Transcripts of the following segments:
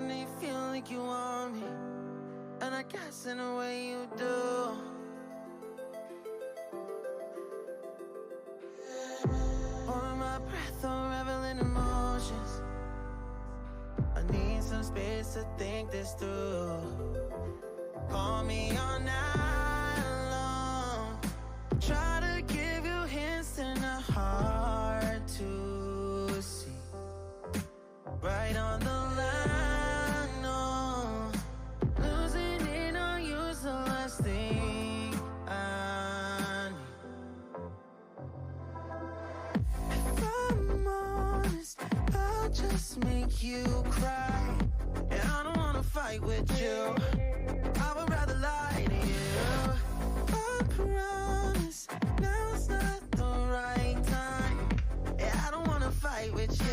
know you feel like you want me, and I guess in a way you do. Holding my breath, unraveling emotions. I need some space to think this through. Call me all night long. Try to give you hints and a hard to see. Right on the line, no. Losing it on you's the last thing I need. If I'm honest, I'll just make you cry. And I don't wanna fight with you, I would rather lie to you. I promise, now's not the right time. Yeah, I don't wanna fight with you.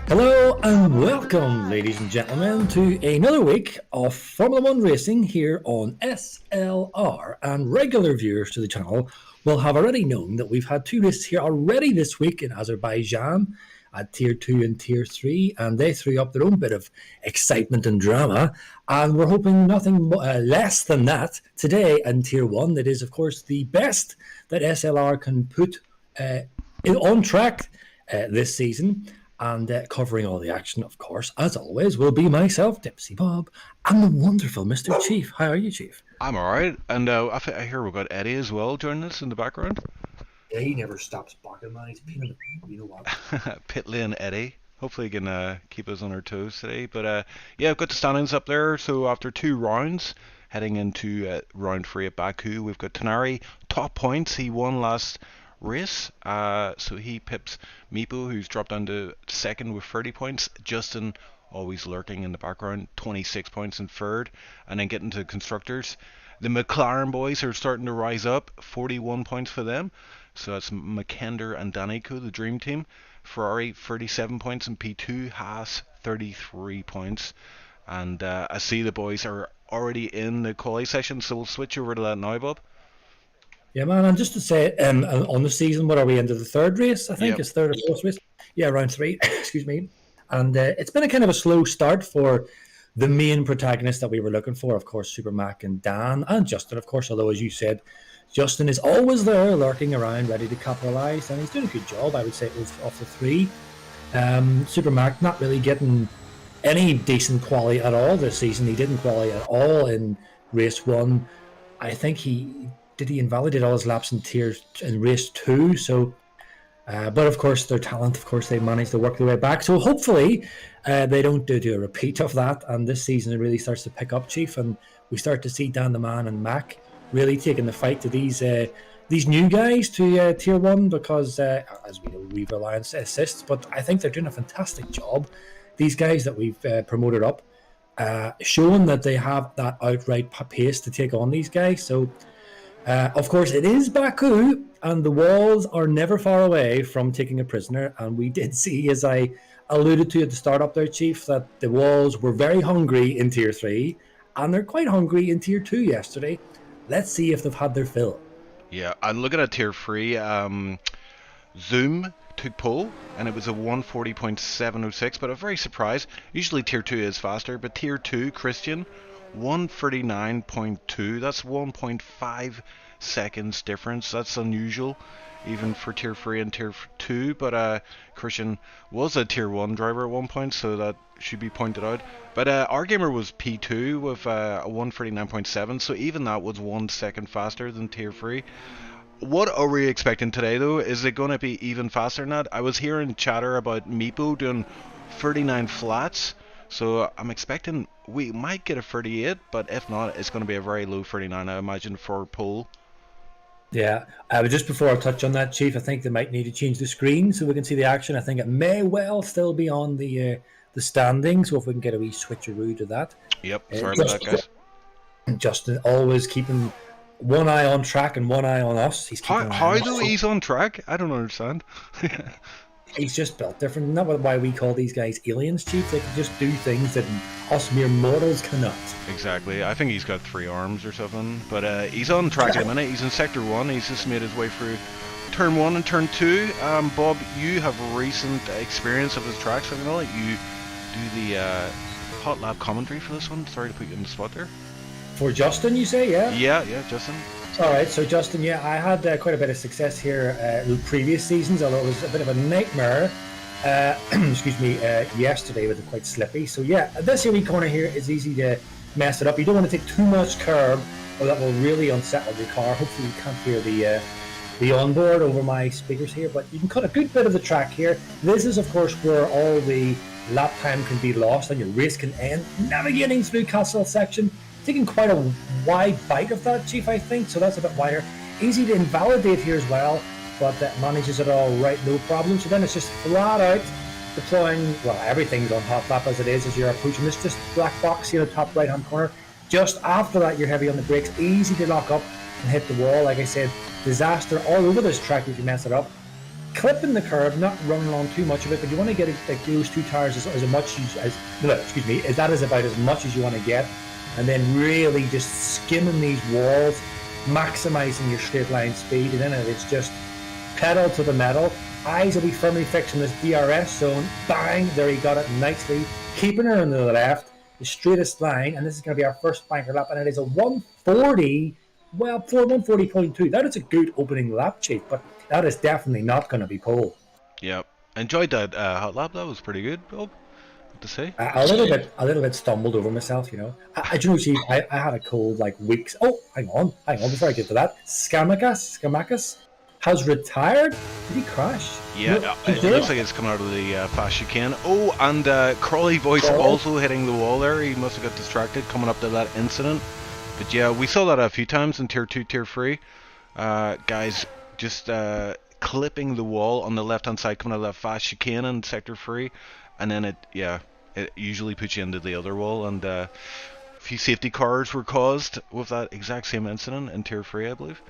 Hello and welcome, ladies and gentlemen, to another week of Formula One racing here on SLR. And regular viewers to the channel will have already known that we've had two races here already this week in Azerbaijan at Tier 2 and Tier 3, and they threw up their own bit of excitement and drama, and we're hoping nothing less than that today in Tier 1. That is, of course, the best that SLR can put on track this season, and covering all the action, of course, as always, will be myself, Dipsy Bob, and the wonderful Mr. Chief. How are you, Chief? I'm alright, and I hear we've got Eddie as well joining us in the background. Yeah, he never stops barking, man. He's peeing, you know what? Pit Lane Eddie. Hopefully he can keep us on our toes today. But yeah, I've got the standings up there. So after 2 rounds, heading into round 3 at Baku, we've got Tenari top points. He won last race. So he pips Meepo, who's dropped down to second with 30 points. Justin, always lurking in the background, 26 points in third. And then getting to constructors. The McLaren boys are starting to rise up, 41 points for them. So that's McKender and Danico, the dream team. Ferrari, 37 points in P2. Haas, 33 points. And I see the boys are already in the quali session, so we'll switch over to that now, Bob. Yeah, man, and just to say, on the season, what are we into the third race? I think Yep. it's third or fourth race. Yeah, round 3, excuse me. And it's been a kind of a slow start for the main protagonist that we were looking for, of course, Super Mac and Dan, and Justin, of course, although, as you said, Justin is always there, lurking around, ready to capitalise, and he's doing a good job, I would say, off the 3. Super Mac not really getting any decent quality at all this season. He didn't quality at all in race 1. I think he invalidate all his laps in race 2, so... but of course, their talent, of course, they managed to work their way back. So hopefully they don't do a repeat of that. And this season it really starts to pick up, Chief. And we start to see Dan the Man and Mac really taking the fight to these new guys to Tier 1. Because, as we know, we rely on assists. But I think they're doing a fantastic job. These guys that we've promoted up, showing that they have that outright pace to take on these guys. So... of course, it is Baku, and the walls are never far away from taking a prisoner. And we did see, as I alluded to at the start up there, Chief, that the walls were very hungry in Tier 3, and they're quite hungry in Tier 2 yesterday. Let's see if they've had their fill. Yeah, I'm looking at Tier 3. Zoom took pole, and it was a 140.706, but I'm very surprised. Usually Tier 2 is faster, but Tier 2, Christian... 139.2, that's 1.5 seconds difference. That's unusual even for Tier 3 and Tier 2, but Christian was a Tier 1 driver at one point, so that should be pointed out. But our gamer was P2 with a 139.7, so even that was 1 second faster than Tier 3. What are we expecting today, though? Is it going to be even faster than that? I was hearing chatter about Meepo doing 39 flats. So I'm expecting we might get a 38, but if not, it's going to be a very low 39, I imagine, for pole. Yeah, but just before I touch on that, Chief, I think they might need to change the screen so we can see the action. I think it may well still be on the standings, so if we can get a wee switcheroo to that. Yep, sorry about that, guys. Justin always keeping one eye on track and one eye on us. He's keeping how though he's on track? I don't understand. He's just built different. Not why we call these guys aliens, Chief. They can just do things that us mere mortals cannot. Exactly. I think he's got 3 arms or something. But he's on track at the minute. He's in Sector 1. He's just made his way through Turn 1 and Turn 2. Bob, you have recent experience of his tracks, so I'm going to let you do the hot lap commentary for this one. Sorry to put you in the spot there. For Justin, you say, yeah? Yeah, Justin. All right, so Justin, yeah, I had quite a bit of success here in previous seasons, although it was a bit of a nightmare, excuse me, yesterday with it quite slippy. So yeah, this here wee corner here is easy to mess it up. You don't want to take too much curb, or that will really unsettle the car. Hopefully you can't hear the onboard over my speakers here, but you can cut a good bit of the track here. This is, of course, where all the lap time can be lost and your race can end. Navigating through Castle section, taking quite a wide bite of that, Chief, I think, so that's a bit wider. Easy to invalidate here as well, but that manages it all right, no problem. So then it's just flat out deploying, well, everything's on hot lap as it is as you're approaching this just black box here in the top right hand corner. Just after that, you're heavy on the brakes, easy to lock up and hit the wall. Like I said, disaster all over this track if you mess it up. Clipping the curb, not running along too much of it, but you want to get like those two tires as much that is about as much as you want to get, and then really just skimming these walls, maximizing your straight line speed, and then it's just pedal to the metal. Eyes will be firmly fixed in this DRS zone. Bang, there he got it nicely, keeping her on the left, the straightest line, and this is going to be our first banker lap, and it is a 140, well, for 140.2. That is a good opening lap, Chief, but that is definitely not going to be pole. Yep, enjoyed that hot lap. That was pretty good, Bob. What to say? A little bit stumbled over myself, you know. I you know, Chief, I had a cold like weeks. Oh, hang on, before I get to that, Skamakas has retired. Did he crash? Yeah, No, it looks like it's coming out of the fast chicane. Oh, and Crawley voice also hitting the wall there. He must have got distracted coming up to that incident. But yeah, we saw that a few times in Tier 2, Tier 3. Guys just clipping the wall on the left-hand side coming out of that fast chicane in Sector 3. And then it usually puts you into the other wall. And a few safety cars were caused with that exact same incident in Tier 3, I believe.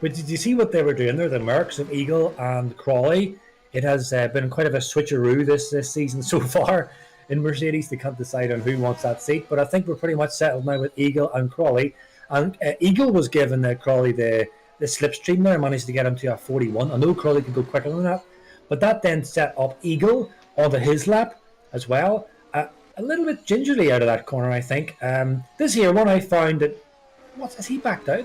But did you see what they were doing there? The Mercs of Eagle and Crawley. It has been quite of a switcheroo this season so far in Mercedes. They can't decide on who wants that seat, but I think we're pretty much settled now with Eagle and Crawley. And Eagle was given Crawley the slipstream there, managed to get him to a 41. I know Crawley could go quicker than that, but that then set up Eagle onto his lap as well. A little bit gingerly out of that corner, I think. This here one I found that, has he backed out?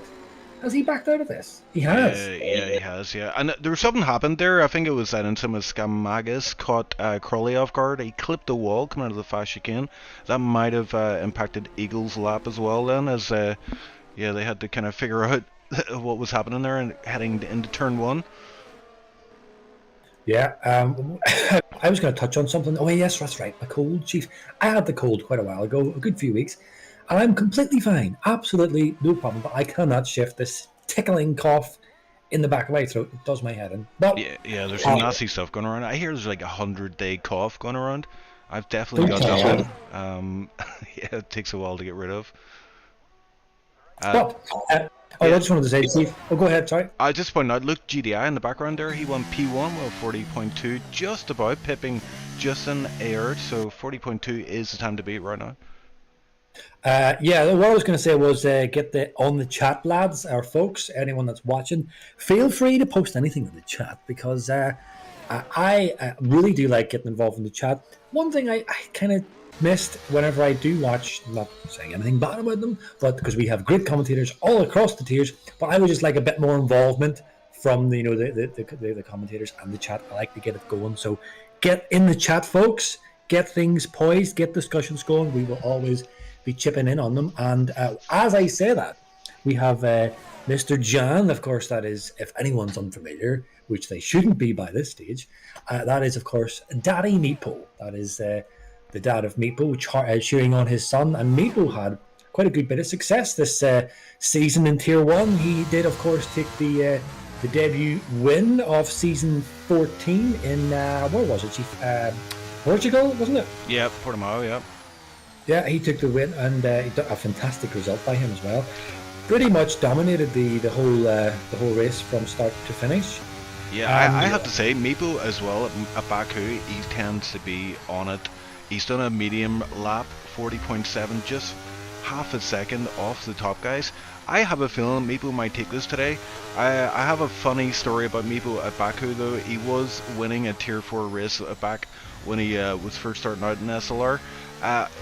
Has he backed out of this? He has. Yeah, he has, yeah. And there was something happened there. I think it was that incident with Skamagas caught Crawley off guard. He clipped the wall coming out of the fast chicane. That might have impacted Eagle's lap as well then, as they had to kind of figure out what was happening there and heading into turn 1. Yeah, I was going to touch on something. Oh, yes, that's right. A cold, Chief. I had the cold quite a while ago, a good few weeks. And I'm completely fine, absolutely no problem. But I cannot shift this tickling cough in the back of my throat. It does my head in. But yeah, there's some nasty stuff going around. I hear there's like 100-day cough going around. I've definitely got that one. Yeah, it takes a while to get rid of. I just wanted to say, Steve. Oh, go ahead. Sorry. I just pointed out. Look, GDI in the background there. He won P1 with 40.2, just about pipping Justin Aird. So 40.2 is the time to beat right now. What I was going to say was get on the chat, lads, our folks, anyone that's watching, feel free to post anything in the chat, because I really do like getting involved in the chat. One thing I kind of missed whenever I do watch, not saying anything bad about them, but because we have great commentators all across the tiers, but I would just like a bit more involvement from the commentators and the chat. I like to get it going, so get in the chat, folks. Get things poised, get discussions going. We will always be chipping in on them. And as I say that, we have Mr. Jan, of course. That is, if anyone's unfamiliar, which they shouldn't be by this stage, that is, of course, Daddy Meepo. That is the dad of Meepo, cheering on his son. And Meepo had quite a good bit of success this season in Tier 1. He did, of course, take the debut win of Season 14 in, where was it, Chief? Portugal, wasn't it? Yeah, Portimao, yeah. Yeah, he took the win, and a fantastic result by him as well. Pretty much dominated the whole race from start to finish. Yeah, I have to say, Meepo as well at Baku, he tends to be on it. He's done a medium lap, 40.7, just half a second off the top guys. I have a feeling Meepo might take this today. I have a funny story about Meepo at Baku though. He was winning a Tier 4 race back when he was first starting out in SLR.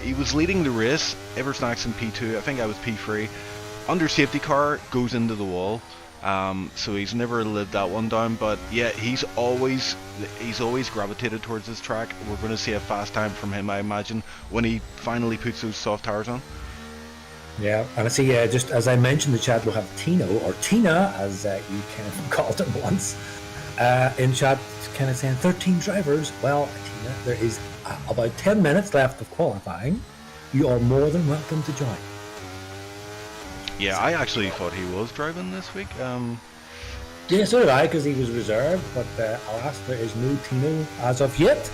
He was leading the race, Eversnack's in P2, I think I was P3. Under safety car, goes into the wall. So he's never lived that one down, but yeah, he's always gravitated towards this track. We're going to see a fast time from him, I imagine, when he finally puts those soft tires on. Yeah, and I see, just as I mentioned in the chat, we'll have Tino, or Tina, as you kind of called him once, in chat, kind of saying 13 drivers. Well, Tina, there is about 10 minutes left of qualifying. You are more than welcome to join. Yeah, I actually thought he was driving this week. Yeah, so did I, because he was reserved, but alas, there is no Tino as of yet.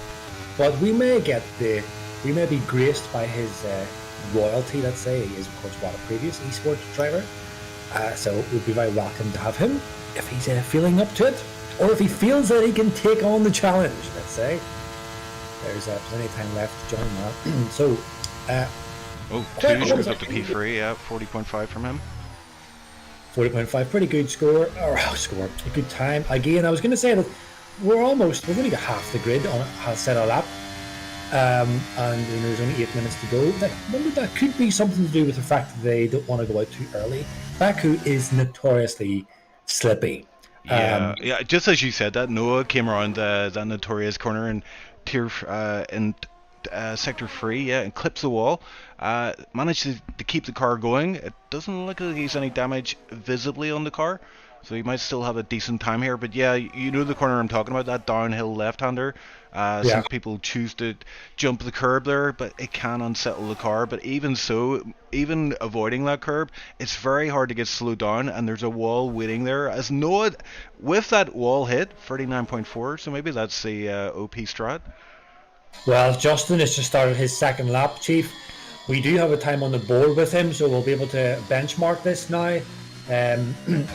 But we may be graced by his royalty, let's say. He is, of course, a previous esports driver. So it would be very welcome to have him if he's feeling up to it, or if he feels that he can take on the challenge, let's say. There's plenty of time left to join that. So, Two goes up to P3, yeah, 40.5 from him. 40.5, pretty good score. A good time. Again, I was going to say that we've only got half the grid on has set a lap. And there's only 8 minutes to go. That could be something to do with the fact that they don't want to go out too early. Baku is notoriously slippy. Yeah, just as you said that, Noah came around that notorious corner in sector 3, and clips the wall. Managed to keep the car going. It doesn't look like he's any damage visibly on the car, so he might still have a decent time here. But yeah, you know the corner I'm talking about, that downhill left-hander. Some people choose to jump the curb there, but it can unsettle the car. But even so, even avoiding that curb, it's very hard to get slowed down, and there's a wall waiting there. As Noah, with that wall hit, 39.4, so maybe that's the OP strat. Well, Justin has just started his second lap, Chief. We do have a time on the board with him, so we'll be able to benchmark this now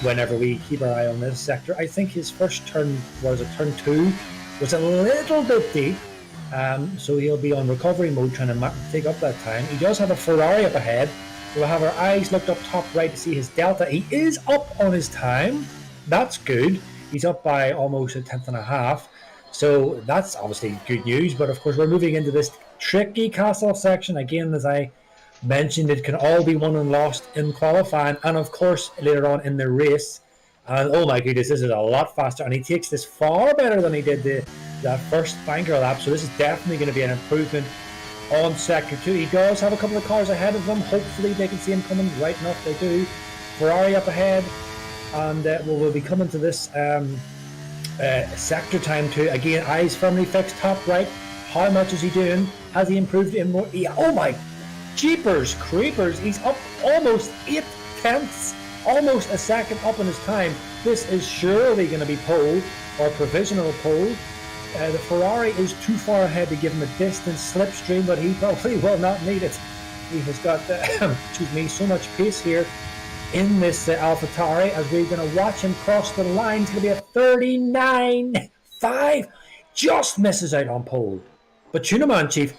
whenever we keep our eye on this sector. I think his first turn, turn 2, was a little bit deep, so he'll be on recovery mode trying to take up that time. He does have a Ferrari up ahead, so we'll have our eyes looked up top right to see his delta. He is up on his time. That's good. He's up by almost a tenth and a half. So that's obviously good news, but of course we're moving into this tricky castle section. Again, as I mentioned, it can all be won and lost in qualifying, and of course later on in the race. And oh my goodness, this is a lot faster, and he takes this far better than he did that first banker lap, so this is definitely going to be an improvement on sector 2. He does have a couple of cars ahead of them. Hopefully they can see him coming. Right enough they do. Ferrari up ahead, and we'll be coming to this sector time 2. Again, eyes firmly fixed top right. How much is he doing? Has he improved in more? Yeah, oh my jeepers creepers, he's up almost 8 tenths, almost a second up in his time. This is surely going to be pole or provisional pole. The Ferrari is too far ahead to give him a distance slipstream, but he probably will not need it. He has got so much pace here in this AlphaTauri, as we're going to watch him cross the line. It's going to be a 39.5. Just misses out on pole. But Tunaman, Chief,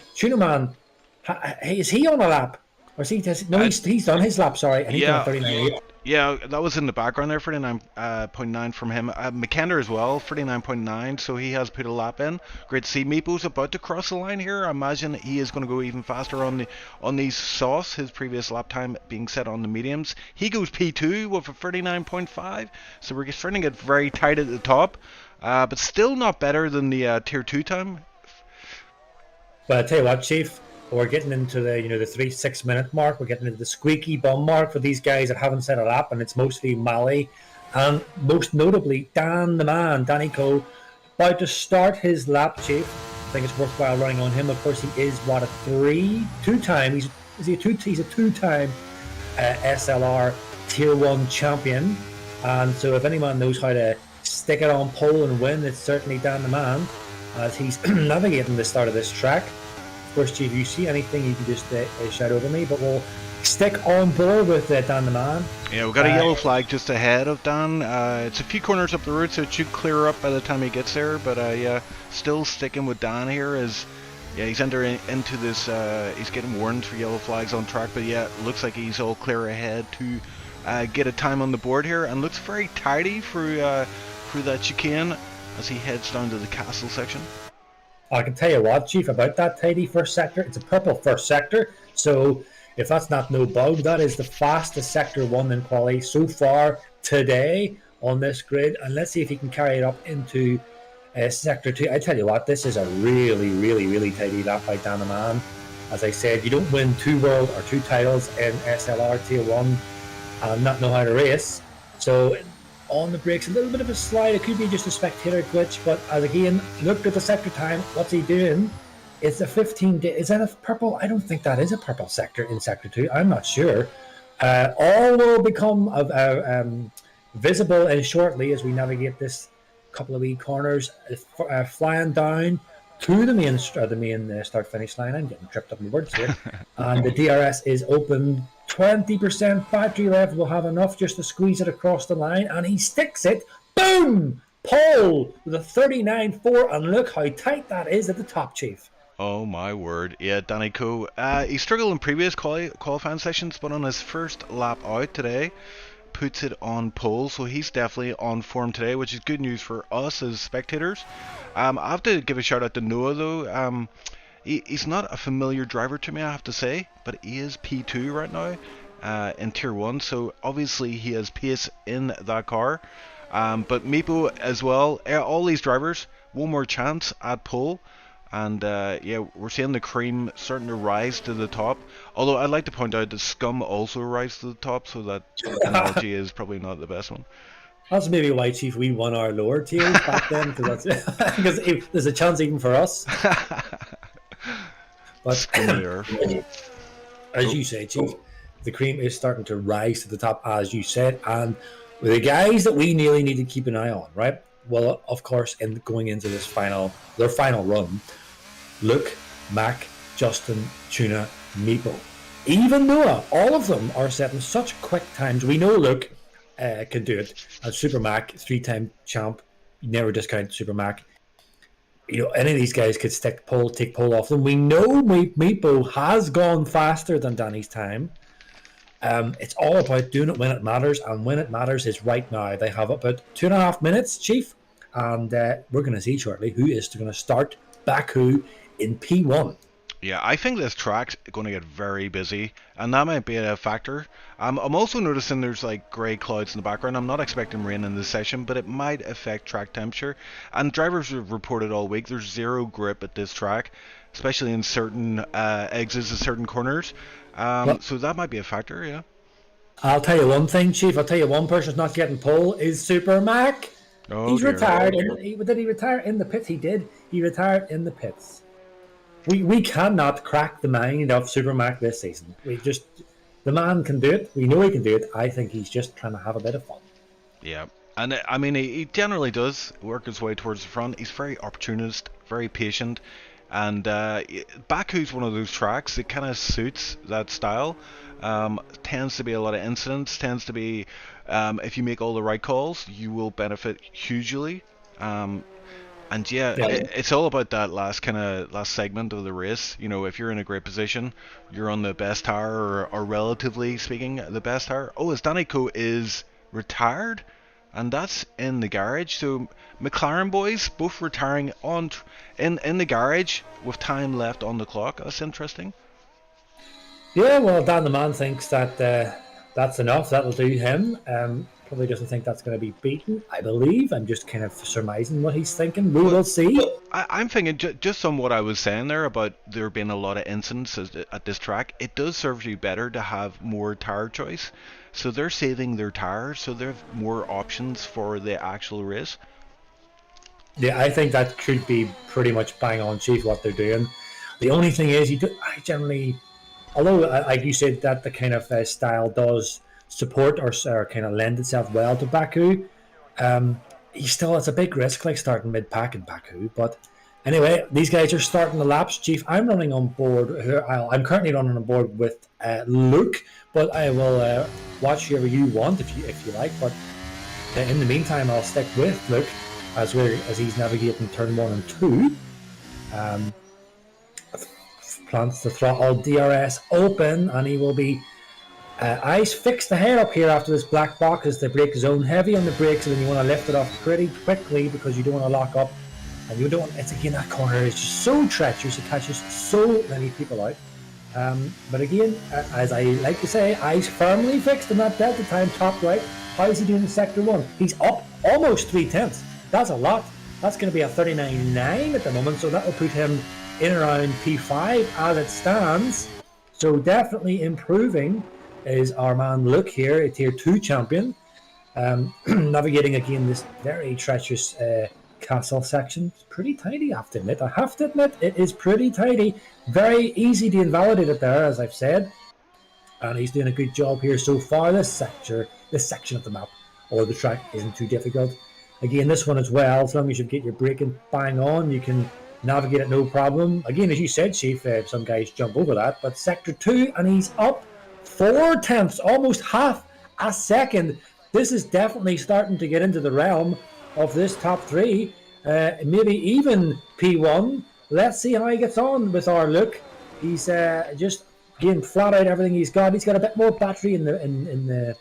is he on a lap? Or is he? No, he's done his lap. Sorry, and he's done 39.8. Yeah, that was in the background there, 39.9 from him. McKenna as well, 39.9, so he has put a lap in. Great to see. Meepo's about to cross the line here. I imagine he is going to go even faster on these sauce, his previous lap time being set on the mediums. He goes P2 with a 39.5, so we're starting to get very tight at the top, but still not better than the Tier 2 time. But I tell you what, Chief, we're getting into the 3-6 minute mark. We're getting into the squeaky bum mark for these guys that haven't set a lap, and it's mostly Mali and most notably Dan the man, Danny Coe, about to start his lap, Chief. I think it's worthwhile running on him. Of course, he is two-time. He's a two-time SLR Tier 1 champion, and so if anyone knows how to stick it on pole and win, it's certainly Dan the man, as he's navigating the start of this track. Of course, Chief, if you see anything, you can just shout over me, but we'll stick on board with Dan the man. Yeah, we've got a yellow flag just ahead of Dan. It's a few corners up the road, so it should clear up by the time he gets there, but yeah, still sticking with Dan here as he's entering into this, he's getting warned for yellow flags on track, but yeah, looks like he's all clear ahead to get a time on the board here, and looks very tidy through that chicane as he heads down to the castle section. I can tell you what, Chief, about that tidy first sector. It's a purple first sector. So if that's not no bug, that is the fastest sector 1 in quality so far today on this grid. And let's see if he can carry it up into sector 2. I tell you what, this is a really, really, really tidy lap by Danaman. As I said, you don't win 2 world or 2 titles in SLR Tier 1 and not know how to race. So on the brakes, a little bit of a slide. It could be just a spectator glitch, but as again, looked at the sector time, what's he doing? It's a 15 day. Is that a purple? I don't think that is a purple sector in sector 2. I'm not sure. All will become visible and shortly as we navigate this couple of wee corners, flying down to the main start finish line. I'm getting tripped up in words here. And the DRS is open. 20% battery left. Will have enough just to squeeze it across the line, and he sticks it. Boom! Pole with a 39.4, and look how tight that is at the top, Chief. Oh my word. Yeah, Danny Coe. He struggled in previous qualifying sessions, but on his first lap out today, puts it on pole, so he's definitely on form today, which is good news for us as spectators. I have to give a shout out to Noah though. He's not a familiar driver to me, I have to say, but he is P2 right now in Tier 1, so obviously he has pace in that car. But Meepo as well, all these drivers, one more chance at pole. And yeah, we're seeing the cream starting to rise to the top. Although I'd like to point out that scum also rise to the top, so that analogy is probably not the best one. That's maybe why, Chief, we won our lower tiers back then, because there's a chance even for us. But as you say, Chief, the cream is starting to rise to the top, as you said, and with the guys that we really need to keep an eye on, right? Well, of course, in going into their final run, Luke, Mac, Justin, Tuna, Meepo, even Noah, all of them are setting such quick times. We know Luke can do it. As Super Mac, 3-time champ, you never discount Super Mac. You know, any of these guys could take pole off them. We know Meepo has gone faster than Danny's time. It's all about doing it when it matters, and when it matters is right now. They have about 2.5 minutes, Chief, and we're going to see shortly who is going to start Baku in P1. Yeah, I think this track's going to get very busy, and that might be a factor. I'm also noticing there's like grey clouds in the background. I'm not expecting rain in this session, but it might affect track temperature. And drivers have reported all week there's zero grip at this track, especially in certain exits and certain corners. So that might be a factor, yeah. I'll tell you one thing, Chief. I'll tell you one person who's not getting pole is Super Mac. Oh, he's dear. retired. Did he retire in the pits? He did. He retired in the pits. We cannot crack the mind of Super Mac this season. The man can do it. We know he can do it. I think he's just trying to have a bit of fun. Yeah, and I mean, he generally does work his way towards the front. He's very opportunist, very patient, and Baku's one of those tracks that kind of suits that style. Tends to be a lot of incidents, tends to be, if you make all the right calls, you will benefit hugely. And yeah, it's all about that last segment of the race. You know, if you're in a great position, you're on the best tire, or relatively speaking, the best tire. Oh, as Danny Coe is retired, and that's in the garage. So McLaren boys both retiring in the garage with time left on the clock. That's interesting. Yeah, well, Dan the man thinks that that's enough. That'll do him. Probably doesn't think that's going to be beaten, I believe. I'm just kind of surmising what he's thinking. We will see. I'm thinking, just on what I was saying there about there being a lot of incidents at this track, it does serve you better to have more tire choice. So they're saving their tires, so they have more options for the actual race. Yeah, I think that could be pretty much bang on, Chief, what they're doing. The only thing is, I generally, although like you said, that the kind of style does support or kind of lend itself well to Baku, it's a big risk, like starting mid-pack in Baku. But anyway, these guys are starting the laps, Chief. I'm running on board. I'm currently running on board with Luke, but I will watch whoever you want if you like. But in the meantime, I'll stick with Luke as he's navigating turn 1 and 2. Plants the throttle, DRS open, and he will be eyes fixed ahead up here after this black box as the brake zone heavy on the brakes, and then you want to lift it off pretty quickly because you don't want to lock up And you don't. It's again, that corner is just so treacherous. It catches so many people out. But again, as I like to say, eyes firmly fixed in that delta time, top right. How is he doing in sector 1? He's up almost 3/10. That's a lot. That's going to be a 39.9 at the moment, so that will put him in around P5 as it stands. So definitely improving is our man Luke here, a Tier 2 champion. Navigating again this very treacherous castle section. It's pretty tidy, I have to admit. It is pretty tidy. Very easy to invalidate it there, as I've said. And he's doing a good job here so far. This section of the map or the track isn't too difficult. Again, this one as well, as long as you get your braking bang on, you can navigate it no problem. Again, as you said, Chief, some guys jump over that. But sector 2, and he's up 4/10, almost half a second. This is definitely starting to get into the realm of this top 3, maybe even P1. Let's see how he gets on with our Luke. He's just getting flat out everything he's got. He's got a bit more battery in the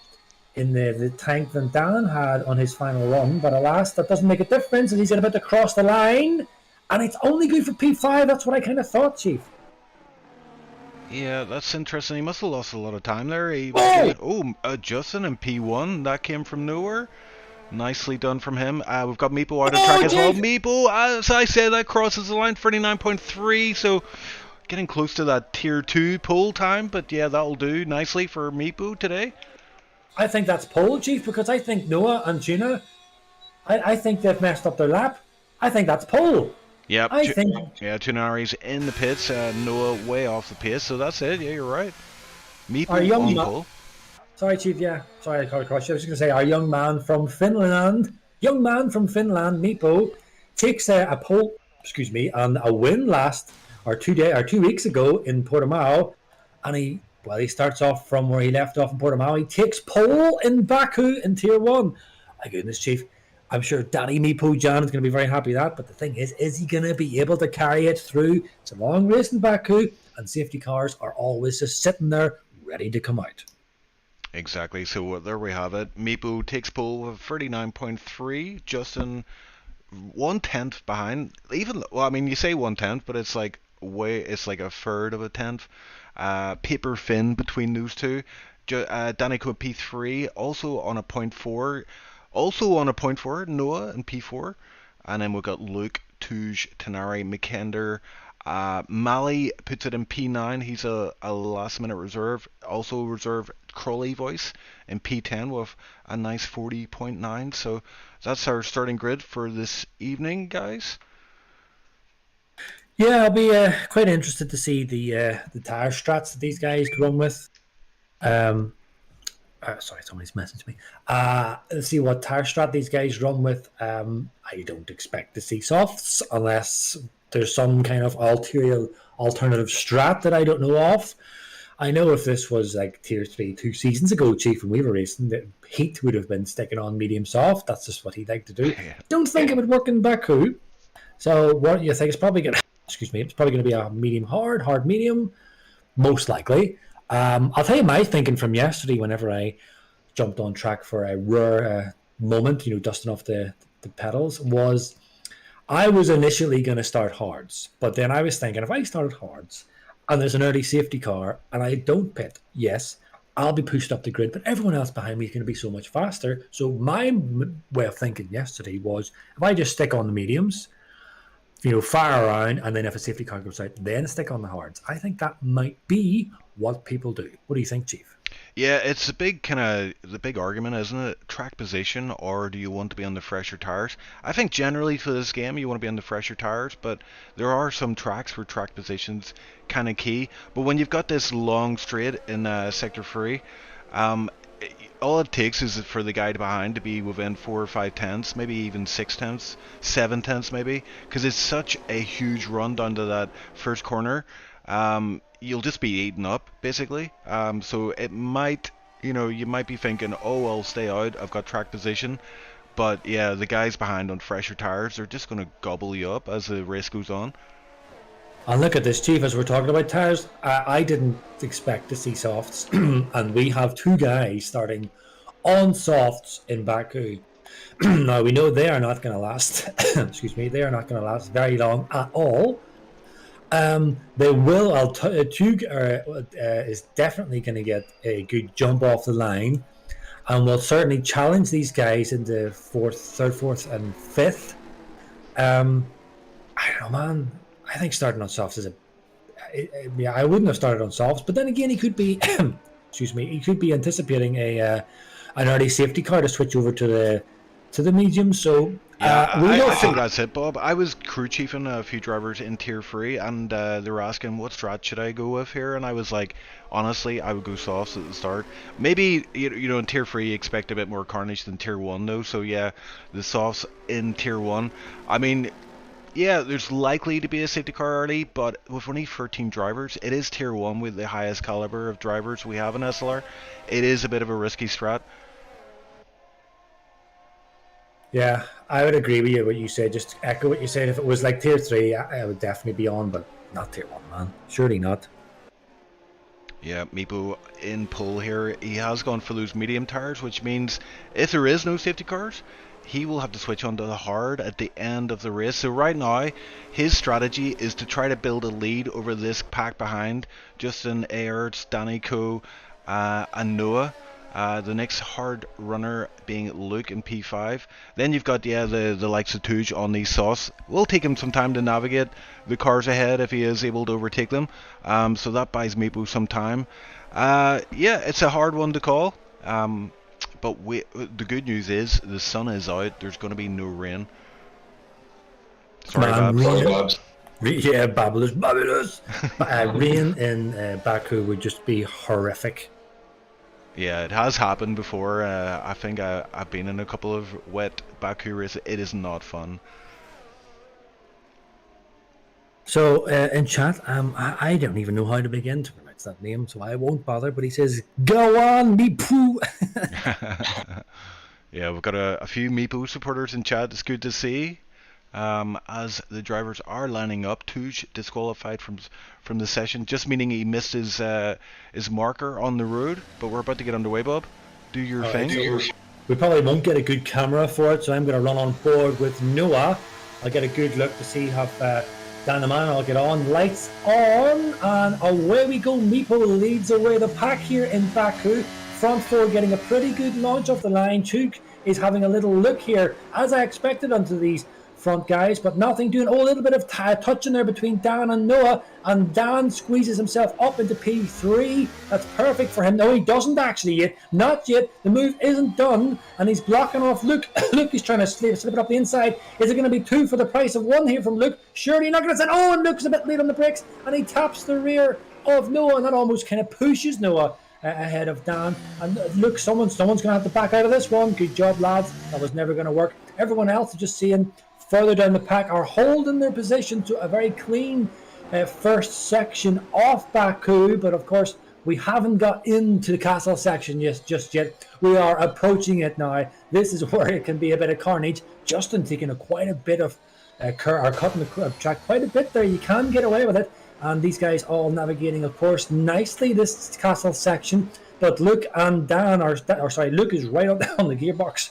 tank than Dan had on his final run, but alas, that doesn't make a difference, and he's about to cross the line, and it's only good for P5. That's what I kind of thought, Chief. Yeah, that's interesting. He must have lost a lot of time there. Justin in P1. That came from nowhere. Nicely done from him. We've got Meepo out of track as well. Meepo, as I said, that crosses the line, 39.3. So getting close to that Tier 2 pole time. But yeah, that'll do nicely for Meepo today. I think that's pole, Chief, because I think Noah and Gina, I think they've messed up their lap. I think that's pole. Yep. Yeah, Tunari's in the pits. Noah way off the pace, so that's it. Yeah, you're right. Meepo on pole. Sorry, Chief. Yeah, sorry, I called across you. I was just going to say our young man from Finland, Meepo, takes a pole. Excuse me, and a win 2 weeks ago in Portimao, and he starts off from where he left off in Portimao. He takes pole in Baku in Tier 1. My goodness, Chief. I'm sure Daddy Meepo Jan is going to be very happy with that. But the thing is he going to be able to carry it through? It's a long race in Baku, and safety cars are always just sitting there ready to come out. Exactly. So there we have it. Meepo takes pole with 39.3. Justin 1/10 behind. You say 1/10, but it's like a third of a tenth. Paper thin between those two. Danica P3 also on a 0.4. Also on a 0.4, Noah in P4. And then we've got Luke, Tuj, Tanari, McKender. Mali puts it in P9. He's a last minute reserve. Also reserve Crowley voice in P10 with a nice 40.9. So that's our starting grid for this evening, guys. Yeah, I'll be quite interested to see the tire strats that these guys run with. Sorry, somebody's messaged me. Let's see what tire strat these guys run with. I don't expect to see softs unless there's some kind of alternative strat that I don't know of. I know if this was like Tier 3 2 seasons ago, Chief, when we were racing, that Heat would have been sticking on medium soft. That's just what he'd like to do. Don't think it would work in Baku. So what you think? It's probably going to be a medium hard medium, most likely. I'll tell you my thinking from yesterday whenever I jumped on track for a rare moment, dusting off the pedals, was I was initially going to start hards. But then I was thinking, if I started hards and there's an early safety car and I don't pit, yes, I'll be pushed up the grid, but everyone else behind me is going to be so much faster. So my way of thinking yesterday was, if I just stick on the mediums, fire around, and then if a safety car goes out, then stick on the hards. I think that might be what people do. What do you think, Chief? Yeah, it's the big argument, isn't it? Track position, or do you want to be on the fresher tires? I think generally for this game you want to be on the fresher tires, but there are some tracks where track position's kind of key. But when you've got this long straight in Sector 3, all it takes is for the guy behind to be within 4 or 5 tenths, maybe even 6 tenths, 7 tenths maybe, because it's such a huge run down to that first corner. You'll just be eaten up basically. So it might, you might be thinking, oh, I'll stay out, I've got track position. But yeah, the guys behind on fresher tires, they're just going to gobble you up as the race goes on. And look at this, Chief, as we're talking about tires, I didn't expect to see softs, and we have 2 guys starting on softs in Baku. Now we know they are not going to last. Excuse me, they are not going to last very long at all. They will. Tug is definitely going to get a good jump off the line, and will certainly challenge these guys into third, fourth, and fifth. I don't know, man. I think starting on softs is I wouldn't have started on softs, but then again, he could be. Excuse me. He could be anticipating an early safety car to switch over to the medium. So I think that's it, Bob. I was crew chiefing a few drivers in Tier 3, and they were asking what strat should I go with here, and I was like, honestly, I would go softs at the start. Maybe, you know, in Tier 3 you expect a bit more carnage than Tier 1 though, so yeah, the softs in Tier 1. I mean, yeah, there's likely to be a safety car early, but with only 13 drivers, it is Tier 1 with the highest caliber of drivers we have in SLR. It is a bit of a risky strat. Yeah, I would agree with you. What you said, just echo what you said. If it was like Tier 3, I would definitely be on, but not Tier 1, man. Surely not. Yeah, Meepo in pole here. He has gone for those medium tires, which means if there is no safety cars, he will have to switch onto the hard at the end of the race. So right now, his strategy is to try to build a lead over this pack behind Justin Ayerts, Danny Coe, and Noah. The next hard runner being Luke in P5. Then you've got the likes of Tuj on these softs. Will take him some time to navigate the cars ahead if he is able to overtake them. So that buys Meepo some time. Yeah, it's a hard one to call. But the good news is the sun is out. There's going to be no rain. Sorry, Babs. Yeah, babulous. Rain in Baku would just be horrific. Yeah, it has happened before. I think I've been in a couple of wet Baku races. It is not fun. So in chat, I don't even know how to begin to pronounce that name, so I won't bother. But he says, "Go on, Meepo." Yeah, we've got a few Meepo supporters in chat. It's good to see. As the drivers are lining up, Tuj disqualified from the session, just meaning he missed his marker on the road. But we're about to get underway, Bob. Do your thing. So we probably won't get a good camera for it, so I'm going to run on board with Noah. I'll get a good look to see how Dan the man. I'll get on. Lights on, and away we go. Meepo leads away the pack here in Baku. Front four getting a pretty good launch off the line. Chuk is having a little look here, as I expected, onto these front guys, but nothing doing. Oh, a little bit of touching there between Dan and Noah, and Dan squeezes himself up into P3. That's perfect for him. No, he doesn't actually yet. Not yet. The move isn't done, and he's blocking off Luke. Luke is trying to slip it up the inside. Is it going to be 2 for the price of 1 here from Luke? Surely not going to say. Oh, and Luke's a bit late on the brakes, and he taps the rear of Noah, and that almost kind of pushes Noah ahead of Dan. And look, someone's going to have to back out of this one. Good job, lads. That was never going to work. Everyone else is just seeing further down the pack are holding their position to a very clean first section off Baku, but of course we haven't got into the castle section just yet. We are approaching it now. This is where it can be a bit of carnage. Justin taking quite a bit of cutting the track quite a bit there. You can get away with it, and these guys all navigating, of course, nicely this castle section. But Luke and Dan Luke is right up on the gearbox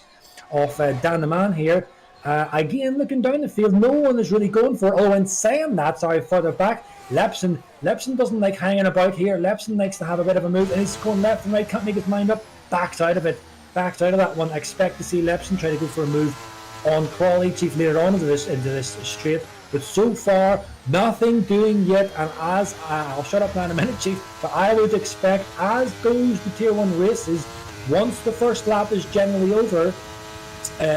of Dan the man here. Again, looking down the field, no one is really going for it. Oh, and saying that, further back, Lepson doesn't like hanging about here. Lepson likes to have a bit of a move, and he's going left and right, can't make his mind up. Backs out of that one. Expect to see Lepson try to go for a move on Crawley Chief later on into this straight. But so far, nothing doing yet. And as I'll shut up now in a minute, Chief, but I would expect, as goes the Tier 1 races, once the first lap is generally over,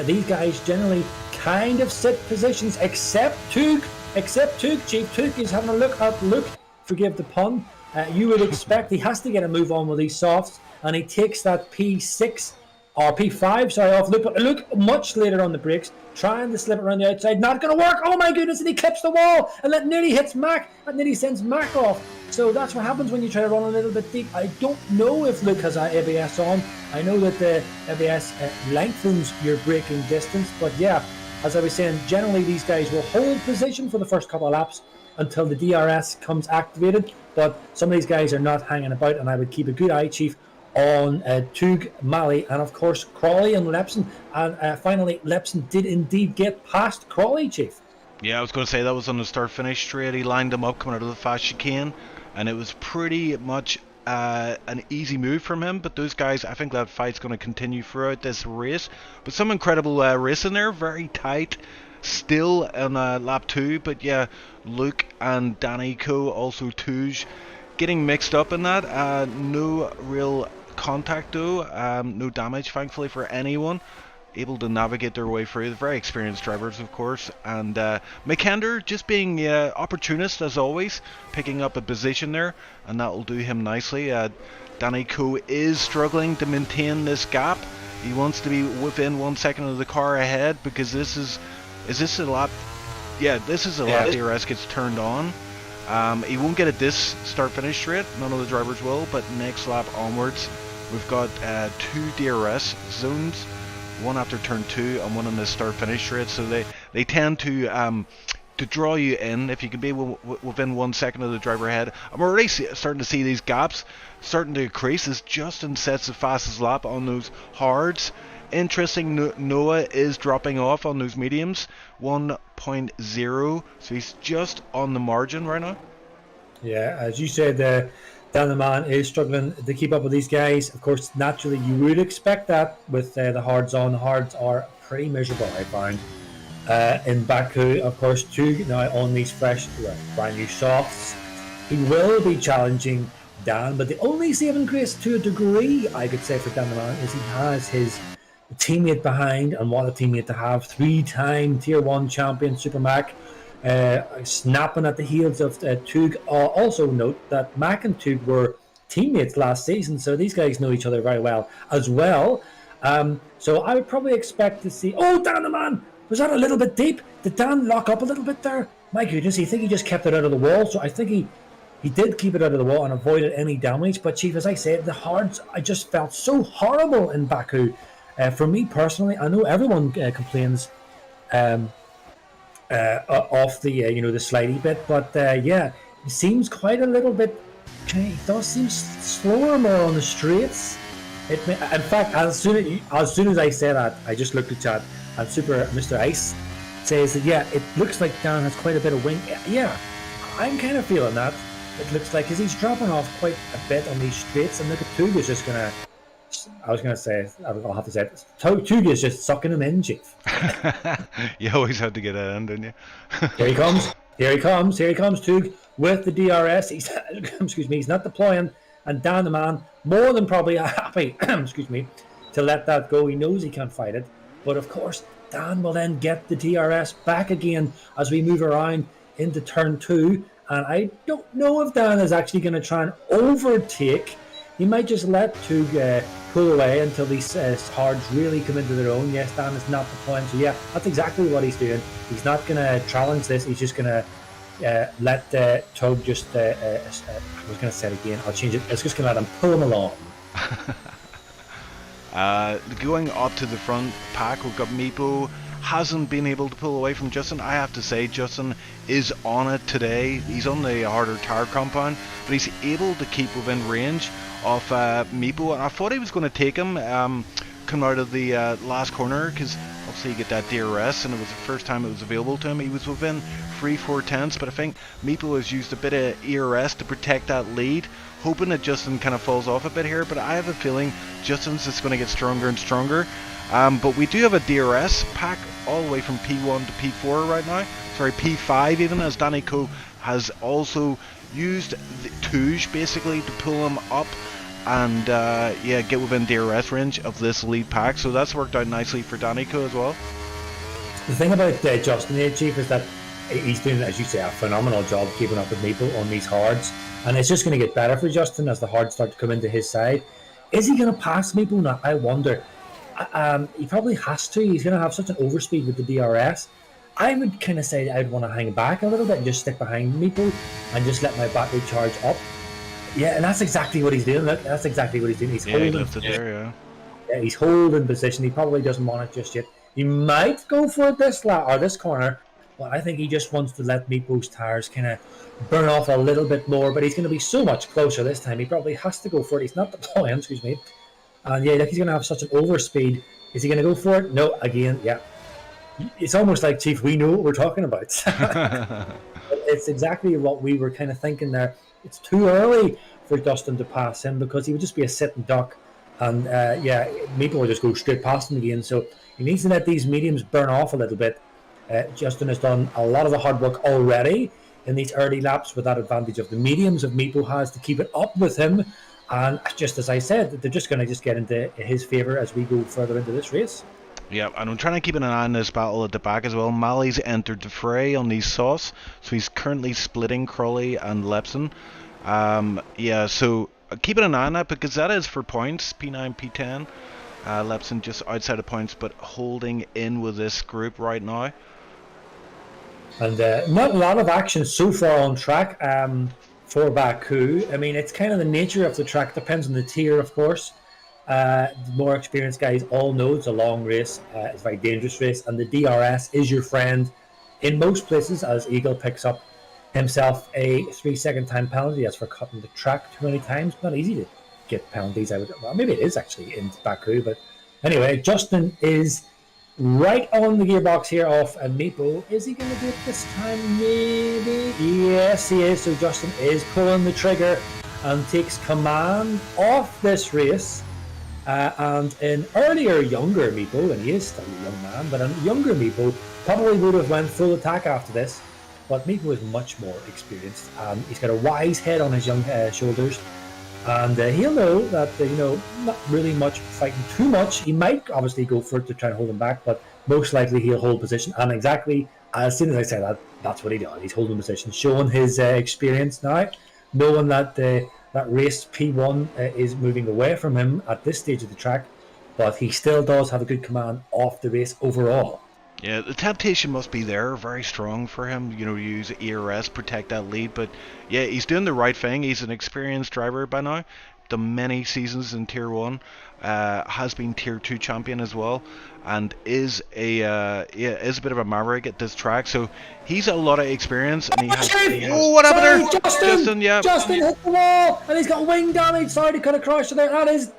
these guys generally kind of sit positions, except Tug, Chief. Tug is having a look at Luke, forgive the pun. You would expect he has to get a move on with these softs, and he takes that P6 or P5 off Luke, but Luke much later on the brakes, trying to slip it around the outside, not going to work. Oh my goodness, and he clips the wall, and that nearly hits Mac, that nearly sends Mac off. So that's what happens when you try to run a little bit deep. I don't know if Luke has ABS on. I know that the ABS lengthens your braking distance, but yeah, as I was saying, generally these guys will hold position for the first couple of laps until the DRS comes activated, but some of these guys are not hanging about, and I would keep a good eye, Chief, on Tug, Mali, and of course Crawley and Lepson. And finally, Lepson did indeed get past Crawley, Chief. Yeah, I was going to say that was on the start-finish straight. He lined them up coming out of the fast chicane, and it was pretty much an easy move from him. But those guys, I think that fight's going to continue throughout this race. But some incredible racing there, very tight. Still in lap 2, but yeah, Luke and Danny Co, also Tuj, getting mixed up in that. No real contact though, no damage thankfully for anyone. Able to navigate their way through. Very experienced drivers, of course. And McKender just being opportunist as always, picking up a position there, and that will do him nicely. Danny Co is struggling to maintain this gap. He wants to be within 1 second of the car ahead, because this is this a lap? Yeah, this is a lap DRS gets turned on. He won't get it this start-finish straight. None of the drivers will, but next lap onwards, we've got 2 DRS zones. One after turn 2 and one on the start-finish straight. So they tend to draw you in if you can be within 1 second of the driver ahead. I'm already starting to see these gaps starting to increase as Justin sets the fastest lap on those hards. Interesting, Noah is dropping off on those mediums, 1.0, so he's just on the margin right now. Yeah, as you said, Dan the Man is struggling to keep up with these guys. Of course, naturally, you would expect that with the hards on. The hards are pretty miserable, I found. In Baku, of course, too, now on these fresh, brand new softs, he will be challenging Dan, but the only saving grace to a degree, I could say, for Dan the Man is he has his teammate behind, and what a teammate to have. 3-time Tier 1 champion Super Mac, snapping at the heels of Tug. Also note that Mac and Tug were teammates last season, so these guys know each other very well as well. So I would probably expect to see... Oh, Dan the Man! Was that a little bit deep? Did Dan lock up a little bit there? My goodness, I think he just kept it out of the wall, so I think he did keep it out of the wall and avoided any damage. But Chief, as I said, the hards, I just felt so horrible in Baku. For me personally, I know everyone complains off the the slidey bit, but yeah, it seems quite a little bit. It does seem slower more on the straights. In fact, as soon as I say that, I just looked at chat, and Mr. Ice says that yeah, it looks like Dan has quite a bit of wing. Yeah, I'm kind of feeling that. It looks like because he's dropping off quite a bit on these straights, and look at Tug is just gonna. I'll have to say it. Tug is just sucking him in, Chief. You always have to get that in, don't you? Here he comes, Tug with the DRS. He's he's not deploying, and Dan the Man more than probably happy, to let that go. He knows he can't fight it, but of course Dan will then get the DRS back again as we move around into turn 2, and I don't know if Dan is actually going to try and overtake. He might just let Tug pull away until these hards really come into their own. Yes, Dan is not deploying, so yeah, that's exactly what he's doing. He's not going to challenge this. He's just going to let Tug just... I was going to say it again. I'll change it. It's just going to let him pull him along. Going up to the front pack, we've got Meepo. Hasn't been able to pull away from Justin. I have to say, Justin is on it today. He's on the harder tire compound, but he's able to keep within range of Meepo, and I thought he was going to take him coming out of the last corner, because obviously you get that DRS, and it was the first time it was available to him. He was within 3-4 tenths, but I think Meepo has used a bit of ERS to protect that lead, hoping that Justin kind of falls off a bit here, but I have a feeling Justin's just going to get stronger and stronger. But we do have a DRS pack all the way from P1 to P4 right now. Sorry, P5 even, as Danny Co has also used the Touge basically to pull him up and get within DRS range of this lead pack. So that's worked out nicely for Danny Co as well. The thing about Justin here, Chief, is that he's doing, as you say, a phenomenal job keeping up with Meepo on these hards, and it's just going to get better for Justin as the hards start to come into his side. Is he going to pass Meepo now? I wonder. He probably has to. He's going to have such an overspeed with the DRS. I would kind of say I'd want to hang back a little bit and just stick behind Meepo and just let my battery charge up. Yeah, and that's exactly what he's doing. Look, that's exactly what he's doing. He's holding. He left it there, yeah, he's holding position. He probably doesn't want it just yet. He might go for it this lap or this corner, Well, I think he just wants to let Meepo's tires kind of burn off a little bit more, but he's going to be so much closer this time. He probably has to go for it. He's not deploying, excuse me. And yeah, like he's going to have such an overspeed. Is he going to go for it? No, again, yeah. It's almost like, Chief, we know what we're talking about. It's exactly what we were kind of thinking there. It's too early for Justin to pass him because he would just be a sitting duck. And yeah, Meepo will just go straight past him again. So he needs to let these mediums burn off a little bit. Justin has done a lot of the hard work already in these early laps with that advantage of the mediums of Meepo has to keep it up with him. And just as I said, they're just going to just get into his favour as we go further into this race. Yeah, and I'm trying to keep an eye on this battle at the back as well. Mali's entered the fray on these sauce, so he's currently splitting Crawley and Lepson. Yeah, so keeping an eye on that because that is for points, P9, P10. Lepson just outside of points, but holding in with this group right now. And not a lot of action so far on track for Baku. I mean, it's kind of the nature of the track. Depends on the tier, of course. The more experienced guys all know it's a long race. It's a very dangerous race. And the DRS is your friend in most places as Eagle picks up himself a 3-second time penalty. That's for cutting the track too many times. Not easy to get penalties. Well, maybe it is actually in Baku. But anyway, Justin is right on the gearbox here off Meepo. Is he going to do it this time? Maybe. Yes, he is. So Justin is pulling the trigger and takes command of this race. And an earlier, younger Meepo, and he is still a young man, but a younger Meepo probably would have went full attack after this. But Meepo is much more experienced. He's got a wise head on his young shoulders. And he'll know that, not really much fighting too much. He might obviously go for it to try and hold him back, but most likely he'll hold position. And exactly as soon as I say that, that's what he does. He's holding position, showing his experience now, knowing that that race P1 is moving away from him at this stage of the track, but he still does have a good command of the race overall. Yeah, the temptation must be there, very strong for him, use ERS, protect that lead, but yeah, he's doing the right thing. He's an experienced driver by now, done many seasons in Tier 1, has been Tier 2 champion as well, and is a bit of a maverick at this track, so he's a lot of experience, and he has... Oh, what happened there? Justin, yeah. Justin hit the wall, and he's got wing damage. Sorry to cut across there. That is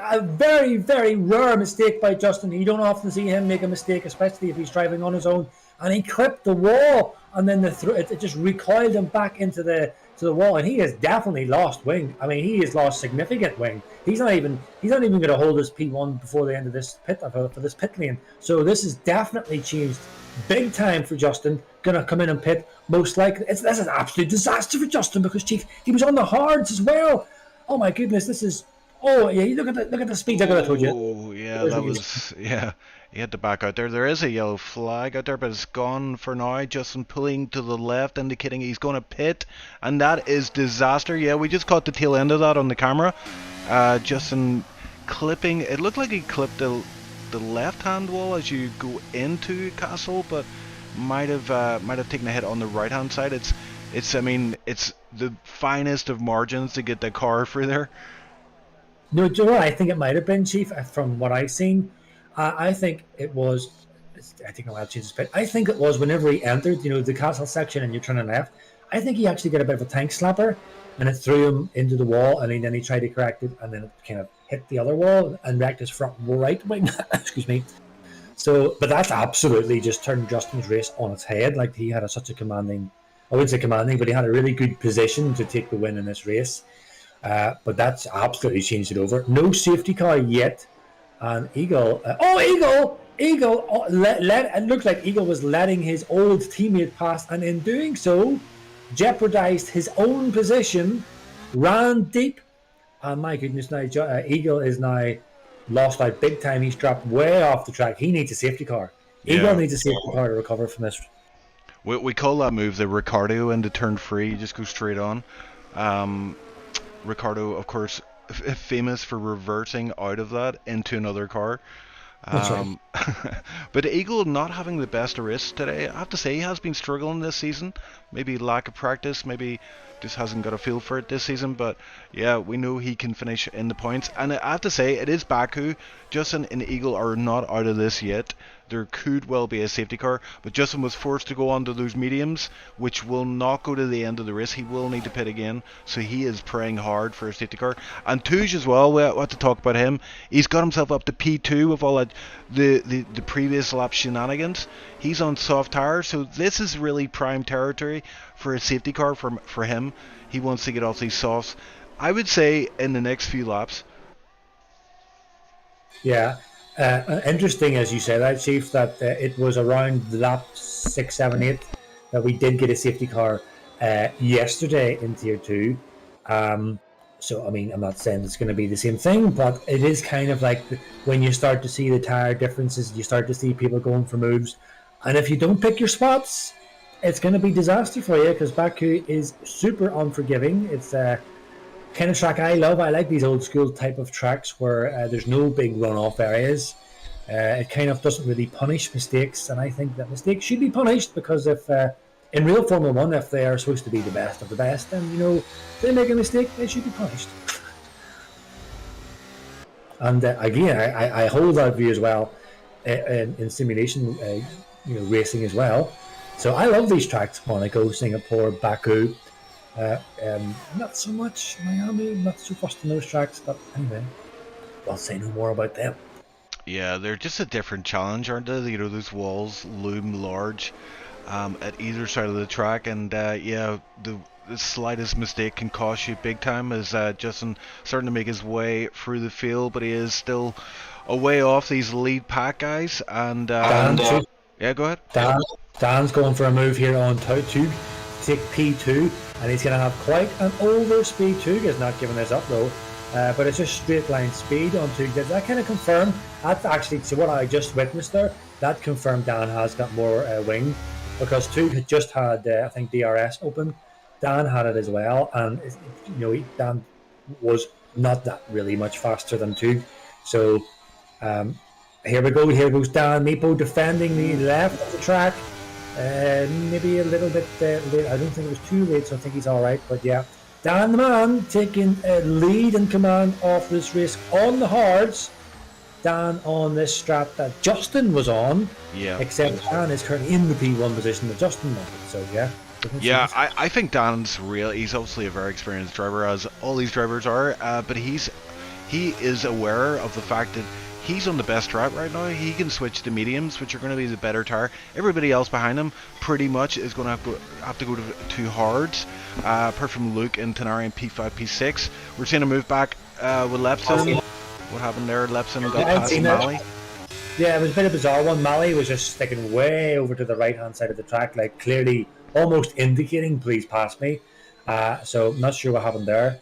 a very, very rare mistake by Justin. You don't often see him make a mistake, especially if he's driving on his own. And he clipped the wall, and then it just recoiled him back into the wall. And he has definitely lost wing. I mean, he has lost significant wing. He's not even going to hold his P1 before the end of this for this pit lane. So this has definitely changed big time for Justin. Going to come in and pit most likely. This is an absolute disaster for Justin because Chief, he was on the hards as well. Oh my goodness, this is. Oh yeah, look at the speed. I could have told you. Oh yeah, that was He had to back out there. There is a yellow flag out there, but it's gone for now. Justin pulling to the left, indicating he's going to pit, and that is disaster. Yeah, we just caught the tail end of that on the camera. Justin clipping. It looked like he clipped the left-hand wall as you go into Castle, but might have taken a hit on the right-hand side. It's the finest of margins to get the car through there. No, do you know what I think it might have been, Chief, from what I've seen? I think it was, I think I'll change this bit. I think it was whenever he entered, the castle section and you're turning left, I think he actually got a bit of a tank slapper and it threw him into the wall and then he tried to correct it and then it kind of hit the other wall and wrecked his front right wing. Excuse me. So, but that's absolutely just turned Justin's race on its head. Like he had such a commanding, I wouldn't say commanding, but he had a really good position to take the win in this race. But that's absolutely changed it over. No safety car yet. And Eagle, Eagle, it looked like Eagle was letting his old teammate pass, and in doing so, jeopardized his own position, ran deep, and my goodness, now Eagle is now lost out big time. He's dropped way off the track. He needs a safety car. Eagle needs a safety car to recover from this. We call that move the Ricardo into turn 3. You just go straight on. Ricardo, of course, famous for reversing out of that into another car. That's right. But Eagle not having the best of race today. I have to say he has been struggling this season. Maybe lack of practice, maybe just hasn't got a feel for it this season. But yeah, we know he can finish in the points. And I have to say, it is Baku. Justin and Eagle are not out of this yet. there could well be a safety car, but Justin was forced to go onto those mediums, which will not go to the end of the race. He will need to pit again, so he is praying hard for a safety car. And Touge as well, we have to talk about him. He's got himself up to P2 with all that, the previous lap shenanigans. He's on soft tires, so this is really prime territory for a safety car for him. He wants to get off these softs. I would say in the next few laps. Yeah. Interesting, as you said, that, Chief, that it was around lap 6, 7, 8 that we did get a safety car yesterday in Tier 2. So, I mean, I'm not saying it's going to be the same thing, but it is kind of like when you start to see the tire differences, you start to see people going for moves. And if you don't pick your spots, it's going to be disaster for you, because Baku is super unforgiving. It's kind of track I love. I like these old school type of tracks where there's no big runoff areas. It kind of doesn't really punish mistakes, and I think that mistakes should be punished, because if in real Formula 1, if they are supposed to be the best of the best, then, you know, if they make a mistake, they should be punished. And again, I hold that view as well in simulation racing as well. So I love these tracks: Monaco, Singapore, Baku. Not so much Miami, not so fussed on those tracks, but anyway, I'll say no more about them. Yeah, they're just a different challenge, aren't they? You know, those walls loom large at either side of the track, and yeah, the slightest mistake can cost you big time, as Justin starting to make his way through the field, but he is still a way off these lead pack guys. And yeah, go ahead. Dan's going for a move here on to take P2, and he's going to have quite an overspeed too. He's not giving this up though, but it's just straight line speed on Tug. That kind of confirmed. That's actually, so what I just witnessed there, that confirmed Dan has got more wing, because Tug had just had I think DRS open. Dan had it as well, and Dan was not that really much faster than Tug. So here we go. Here goes Dan Meepo defending the left of the track. Maybe a little bit late. I don't think it was too late, so I think he's all right. But yeah, Dan the man taking lead and command of this race on the hards. Dan on this strap that Justin was on. Yeah. Except Dan is currently in the P1 position that Justin wanted. So yeah. Yeah, I think Dan's real. He's obviously a very experienced driver, as all these drivers are. But he is aware of the fact that he's on the best track right now. He can switch to mediums, which are going to be the better tire. Everybody else behind him pretty much is going to have to go to hards, apart from Luke and Tenari in P5, P6. We're seeing a move back with Lepson. What happened there? Lepson got past Mali. Yeah, it was a bit of a bizarre one. Mali was just sticking way over to the right-hand side of the track, like clearly almost indicating, please pass me. So I'm not sure what happened there.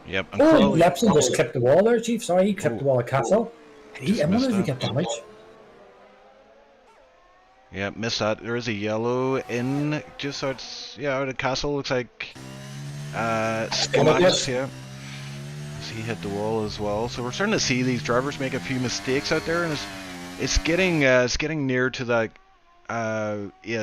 Yep. And Lepson just clipped the wall there, Chief. Sorry, he clipped the wall of Castle. I wonder if he got damage. Yeah, missed that. There is a yellow in just out of Castle. Looks like Schematics, yeah. So he hit the wall as well. So we're starting to see these drivers make a few mistakes out there, and it's getting near to that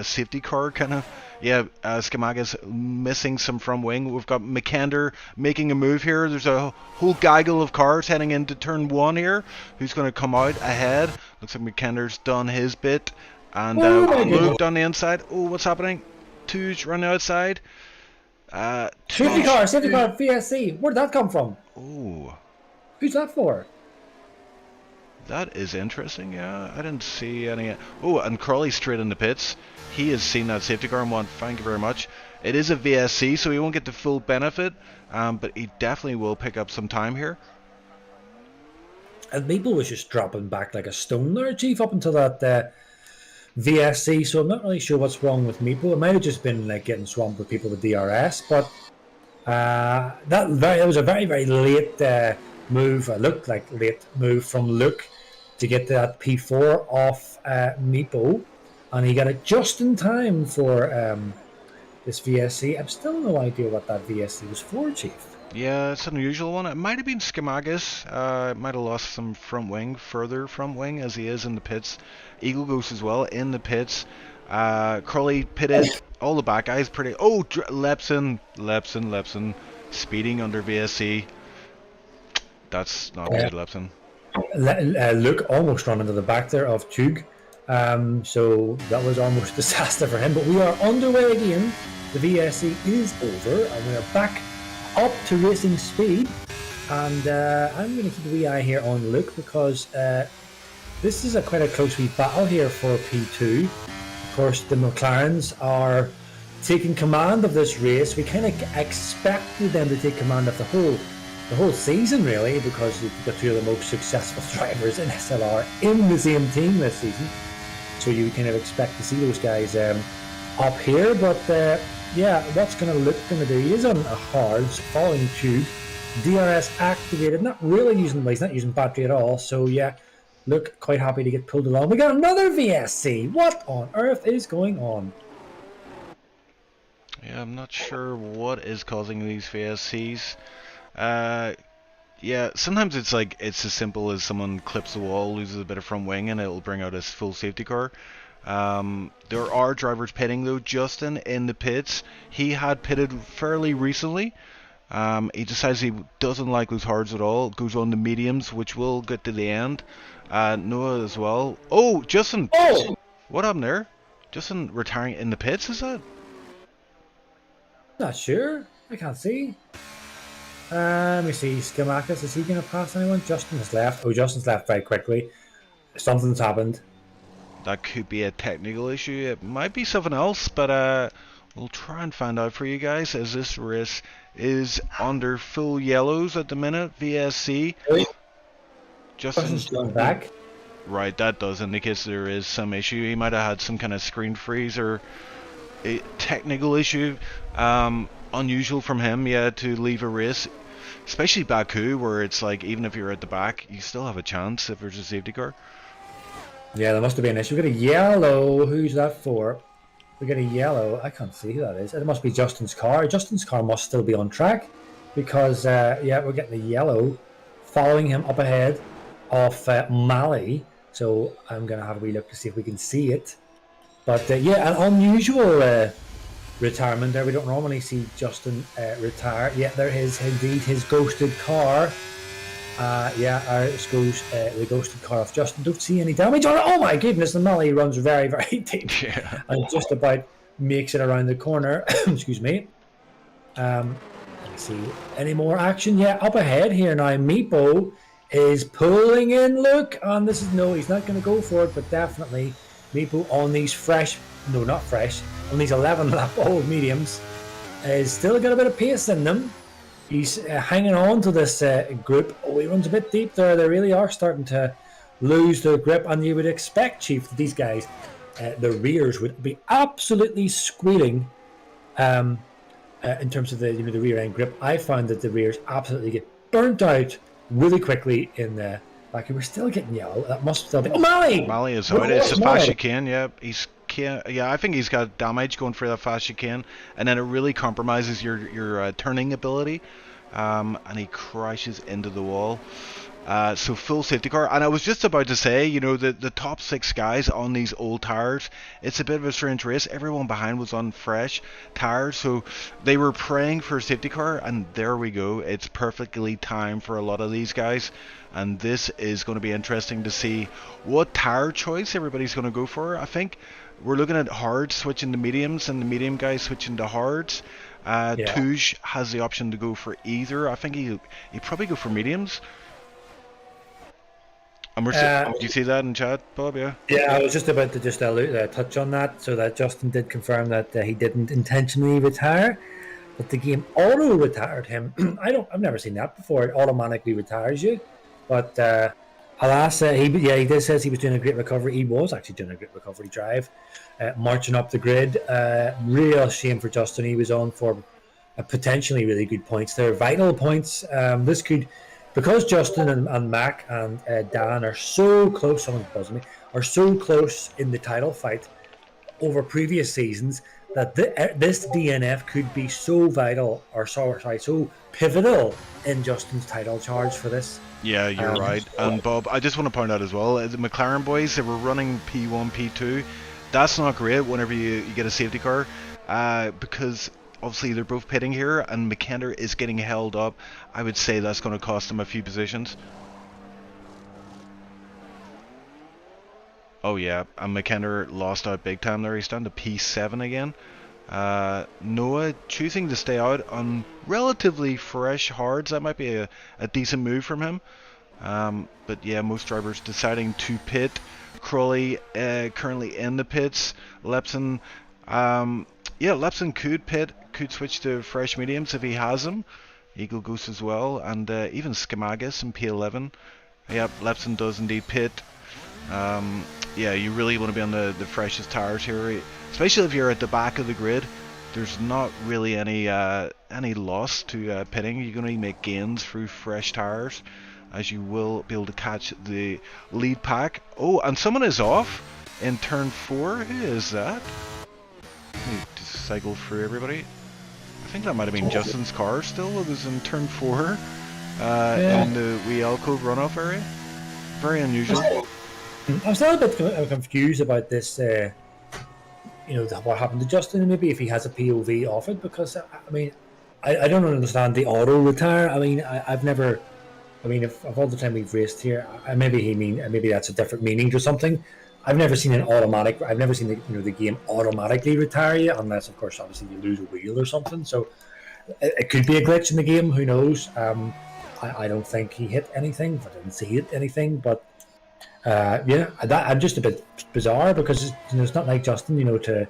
safety car kind of. Yeah, Schemaga's missing some front wing. We've got McKender making a move here. There's a whole gaggle of cars heading into turn 1 here. Who's going to come out ahead? Looks like McKender's done his bit. And moved on the inside. Oh, what's happening? Touge running outside. Safety car, VSC. Where'd that come from? Oh. Who's that for? That is interesting, yeah. I didn't see any. Oh, and Crawley straight in the pits. He has seen that safety car and won. Thank you very much. It is a VSC, so he won't get the full benefit, but he definitely will pick up some time here. And Maple was just dropping back like a stone there, Chief, up until that VSC. So I'm not really sure what's wrong with Maple. It might have just been like getting swamped with people with DRS, but it was a very, very late move. It looked like late move from Luke to get that P4 off Meepo, and he got it just in time for this VSC. I've still no idea what that VSC was for, Chief. Yeah, it's an unusual one. It might have been Schemagus. Might have lost some further front wing, as he is in the pits. Eagle Ghost as well in the pits. Crawley pitted. All the back guys pretty. Oh, Lepson speeding under VSC. That's not good, Lepson. Luke almost run into the back there of Tug. So that was almost a disaster for him. But we are underway again. The VSC is over, and we are back up to racing speed. And I'm going to keep a wee eye here on Luke, because this is quite a close wee battle here for P2. Of course, the McLarens are taking command of this race. We kind of expected them to take command of the whole season, really, because you've got two of the most successful drivers in SLR in the same team this season. So you kind of expect to see those guys up here. But yeah, what's Luke going to do? He is on a hards, following Tube. DRS activated, not really using, he's not using battery at all. So yeah, Luke quite happy to get pulled along. We got another VSC. What on earth is going on? Yeah, I'm not sure what is causing these VSCs. Yeah, sometimes it's as simple as someone clips the wall, loses a bit of front wing, and it'll bring out a full safety car. There are drivers pitting though. Justin in the pits, he had pitted fairly recently. He decides he doesn't like those hards at all, goes on the mediums, which will get to the end. Noah as well. Oh, Justin! Oh! What happened there? Justin retiring in the pits, is that? Not sure. I can't see. Let me see. Schematis, is he going to pass anyone? Justin has left. Oh, Justin's left very quickly. Something's happened. That could be a technical issue. It might be something else, but we'll try and find out for you guys, as this race is under full yellows at the minute. VSC. Justin's going back. Right, that does indicate there is some issue. He might have had some kind of screen freeze or a technical issue. Unusual from him, yeah, to leave a race, especially Baku, where it's like, even if you're at the back, you still have a chance if there's a safety car. Yeah, there must have been an issue. We got a yellow. Who's that for? We got a yellow. I can't see who that is. It must be Justin's car. Justin's car must still be on track, because yeah, we're getting a yellow following him up ahead of Mali. So I'm gonna have a wee look to see if we can see it. But yeah, an unusual retirement there. We don't normally see Justin retire. Yeah, there is indeed his ghosted car. Yeah, it goes the ghosted car of Justin. Don't see any damage on it. Oh my goodness, the Mali runs very, very deep. Yeah. And just about makes it around the corner. Excuse me. Let me see any more action. Yeah, up ahead here now. Meepo is pulling in. Look, and this is he's not going to go for it, but definitely Meepo on these on these 11 lap old mediums is still got a bit of pace in them. He's hanging on to this group. Oh, he runs a bit deep there. They really are starting to lose their grip, and you would expect, Chief, that these guys, the rears would be absolutely squealing in terms of the rear end grip. I found that the rears absolutely get burnt out really quickly in the back. We're still getting yellow. That must still be. Oh, Mali is out. It's a fast chicane. Yeah, I think he's got damage going for that fast chicane, and then it really compromises your turning ability, and he crashes into the wall. So full safety car. And I was just about to say, the top 6 guys on these old tires, it's a bit of a strange race. Everyone behind was on fresh tires, so they were praying for a safety car, and there we go. It's perfectly timed for a lot of these guys, and this is going to be interesting to see what tire choice everybody's going to go for. I think we're looking at hards switching to mediums, and the medium guys switching to hards. Touge has the option to go for either. I think he'd probably go for mediums. And do you see that in chat, Bob? Yeah. Yeah, I was just about to touch on that, so that Justin did confirm that he didn't intentionally retire, but the game auto retired him. I've never seen that before. It automatically retires you, but alas, he did says he was doing a great recovery. He was actually doing a great recovery drive, marching up the grid. Real shame for Justin. He was on for potentially really good points there, vital points. This could. Because Justin and Mac and Dan are so close, someone's buzzing me, are so close in the title fight over previous seasons, that this DNF could be so vital, so pivotal in Justin's title charge for this. Yeah, you're right. And Bob, I just want to point out as well, the McLaren boys, they were running P1, P2. That's not great whenever you get a safety car, because obviously they're both pitting here, and McKenna is getting held up. I would say that's going to cost them a few positions. Oh yeah, and McKenna lost out big time there. He's down to P7 again. Noah choosing to stay out on relatively fresh hards. That might be a decent move from him. But yeah, most drivers deciding to pit. Crawley currently in the pits. Lepson, Lepson could pit, could switch to fresh mediums if he has them. Eagle Goose as well, and even Schemagus in P11. Yep, Lepson does indeed pit. Yeah, you really want to be on the freshest tires here, especially if you're at the back of the grid. There's not really any loss to pitting. You're going to make gains through fresh tires, as you will be able to catch the lead pack. Oh, and someone is off in turn 4. Who is that? Let me just cycle through everybody. I think that might have been Justin's car still. It was in turn 4 in the wee alcove runoff area. Very unusual. I'm still a bit confused about this, what happened to Justin, maybe if he has a POV off it, because, I mean, I don't understand the auto retire. I mean, I've never, if of all the time we've raced here, maybe that's a different meaning to something. I've never seen the game automatically retire you, unless, of course, obviously you lose a wheel or something, so it could be a glitch in the game, who knows. I don't think he hit anything, I didn't see anything, but I'm just a bit bizarre, because it's not like Justin, to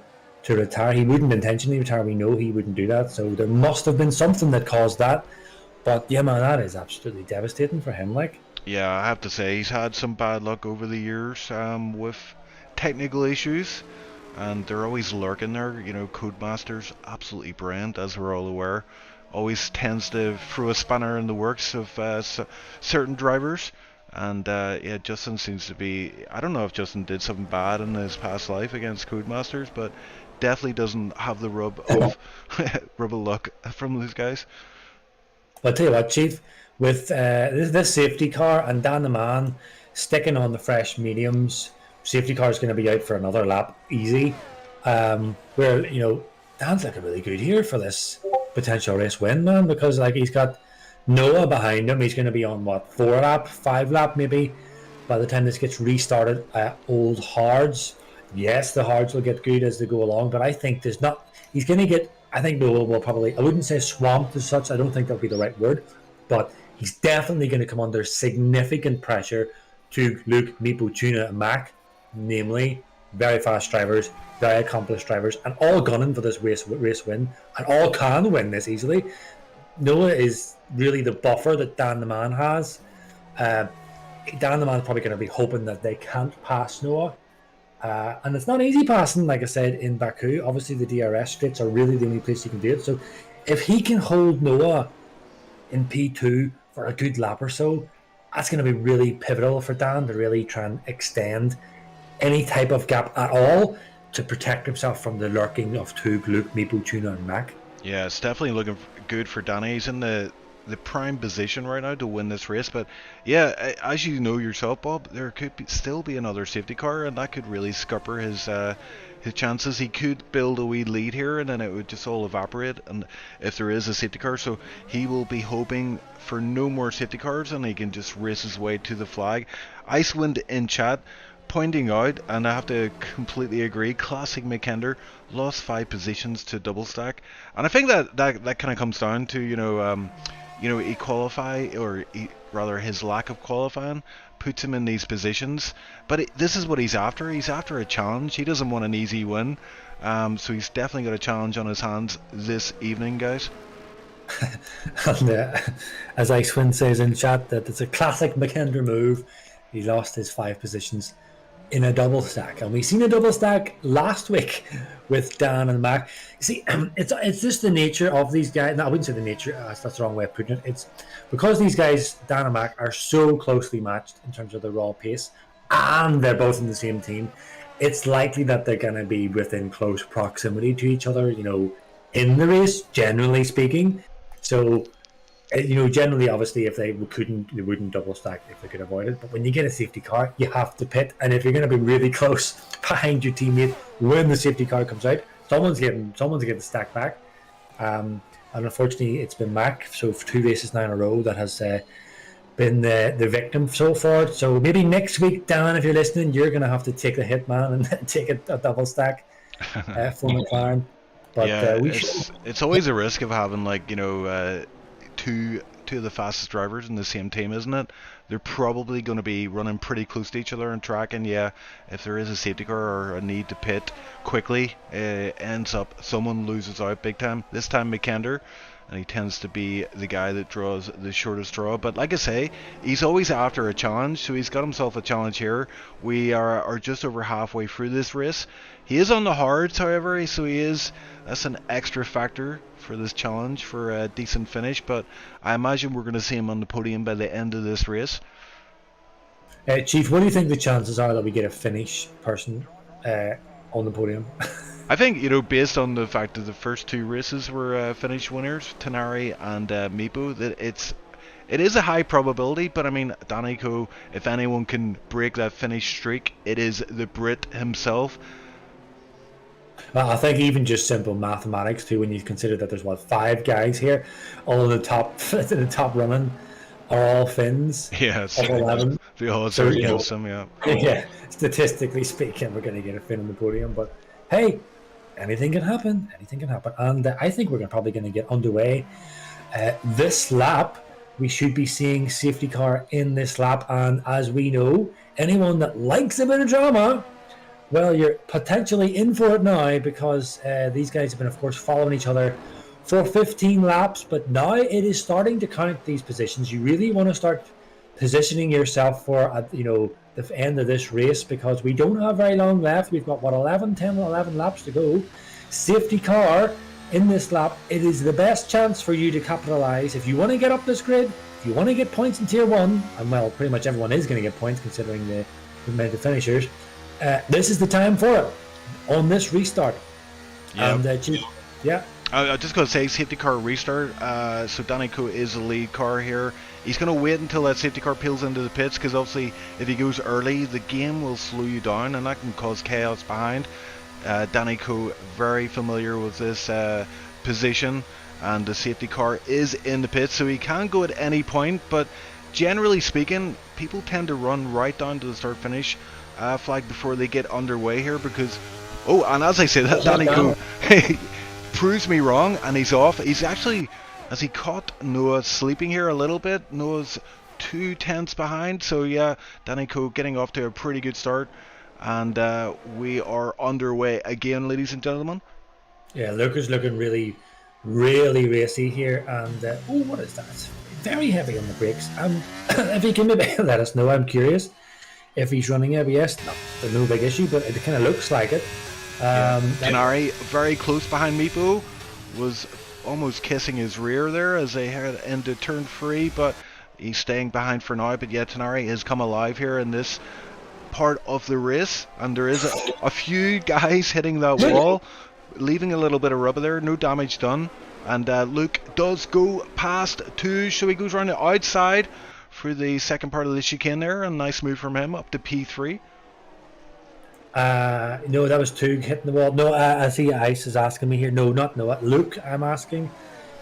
retire. He wouldn't intentionally retire. We know he wouldn't do that. So there must have been something that caused that. But yeah, man, that is absolutely devastating for him. Like, yeah, I have to say he's had some bad luck over the years with technical issues, and they're always lurking there. Codemasters, absolutely brilliant, as we're all aware. Always tends to throw a spanner in the works of certain drivers. And Justin seems to be, I don't know if Justin did something bad in his past life against Codemasters, but definitely doesn't have the rub of luck from those guys. I'll tell you what, Chief, with this safety car and Dan the Man sticking on the fresh mediums, safety car is going to be out for another lap easy. Dan's looking really good here for this potential race win, man, because he's got Noah behind him. He's going to be on 5 lap maybe by the time this gets restarted at old hards. Yes, the hards will get good as they go along, but I think he's going to get, I think Noah will probably, I wouldn't say swamped as such, I don't think that'll be the right word, but he's definitely going to come under significant pressure to Luke, Meepo, Tuna and Mac, namely very fast drivers, very accomplished drivers, and all gunning for this race win, and all can win this easily. Noah is really the buffer that Dan the Man has. Dan the Man is probably going to be hoping that they can't pass Noah. And it's not easy passing, like I said, in Baku. Obviously, the DRS straights are really the only place you can do it. So if he can hold Noah in P2 for a good lap or so, that's going to be really pivotal for Dan to really try and extend any type of gap at all to protect himself from the lurking of Tug, Luke, Meepo, Tuna and Mac. Yeah, it's definitely looking good for Danny. He's in the prime position right now to win this race, but yeah, as you know yourself, Bob, there could still be another safety car, and that could really scupper his chances. He could build a wee lead here, and then it would just all evaporate, and if there is a safety car, so he will be hoping for no more safety cars, and he can just race his way to the flag. Icewind in chat pointing out, and I have to completely agree, Classic McKender lost 5 positions to double stack, and I think that kind of comes down to he qualify, or rather his lack of qualifying puts him in these positions, but this is what he's after. He's after a challenge. He doesn't want an easy win, so he's definitely got a challenge on his hands this evening, guys. And as Icewind says in chat, that it's a classic McKender move. He lost his 5 positions in a double stack, and we've seen a double stack last week with Dan and Mac. You see, it's just the nature of these guys. No, I wouldn't say the nature, that's the wrong way of putting it. It's because these guys, Dan and Mac, are so closely matched in terms of the raw pace, and they're both in the same team. It's likely that they're going to be within close proximity to each other, in the race, generally speaking. So, generally, obviously, if they wouldn't double stack if they could avoid it. But when you get a safety car, you have to pit. And if you're going to be really close behind your teammate when the safety car comes out, someone's getting stacked back. And unfortunately, it's been Mac. So for 2 races now in a row that has been the victim so far. So maybe next week, Dan, if you're listening, you're going to have to take the hit, man, and take a double stack for McLaren. But Yeah, we should. it's always a risk of having like two of the fastest drivers in the same team, isn't it? They're probably going to be running pretty close to each other on track, and yeah, if there is a safety car or a need to pit quickly, ends up someone loses out big time. This time McKender, and he tends to be the guy that draws the shortest straw. But like I say, he's always after a challenge, so he's got himself a challenge here. We are just over halfway through this race. He is on the hards, however, so that's an extra factor for this challenge for a decent finish, but I imagine we're going to see him on the podium by the end of this race. Chief, what do you think the chances are that we get a Finnish person on the podium? I think, based on the fact that the first two races were Finnish winners, Tenari and Mipo, that it is a high probability, but I mean, Danico, if anyone can break that Finnish streak, it is the Brit himself. Well, I think even just simple mathematics too, when you consider that there's 5 guys here, all of the top running are all Finns. Yeah, of 11. The odds are against them. Yeah. Yeah, statistically speaking, we're going to get a Finn on the podium, but hey, anything can happen. Anything can happen, and I think we're probably going to get underway this lap. We should be seeing safety car in this lap, and as we know, anyone that likes a bit of drama, well, you're potentially in for it now, because these guys have been, of course, following each other for 15 laps, but now it is starting to count these positions. You really want to start positioning yourself for the end of this race, because we don't have very long left. We've got 11 laps to go. Safety car in this lap, it is the best chance for you to capitalize if you want to get up this grid, if you want to get points in tier 1, and well, pretty much everyone is going to get points considering the amount of finishers. This is the time for it on this restart. Yep. And yeah. I just got to say, safety car restart. So Danico is the lead car here. He's going to wait until that safety car peels into the pits, because obviously if he goes early, the game will slow you down and that can cause chaos behind. Danico very familiar with this position, and the safety car is in the pits, so he can go at any point, but generally speaking, people tend to run right down to the start finish flag before they get underway here, because and as I say that, Danico proves me wrong, and he's off. He's actually, as he caught Noah sleeping here a little bit. Noah's 2 tenths behind, so yeah, Danico getting off to a pretty good start, and we are underway again, ladies and gentlemen. Yeah, Luca's looking really, really racy here, and what is that? It's very heavy on the brakes. If he can maybe let us know, I'm curious if he's running ABS. No big issue, but it kind of looks like it. Tenari very close behind Mipo, was almost kissing his rear there as they head into turn 3, but he's staying behind for now. But yeah, Tenari has come alive here in this part of the race, and there is a few guys hitting that wall, leaving a little bit of rubber there. No damage done, and Luke does go past 2, so he goes around the outside for the second part of the chicane there. A nice move from him up to P3. No, that was Tug hitting the wall. No, I see Ice is asking me here. No, not Noah. Luke, I'm asking.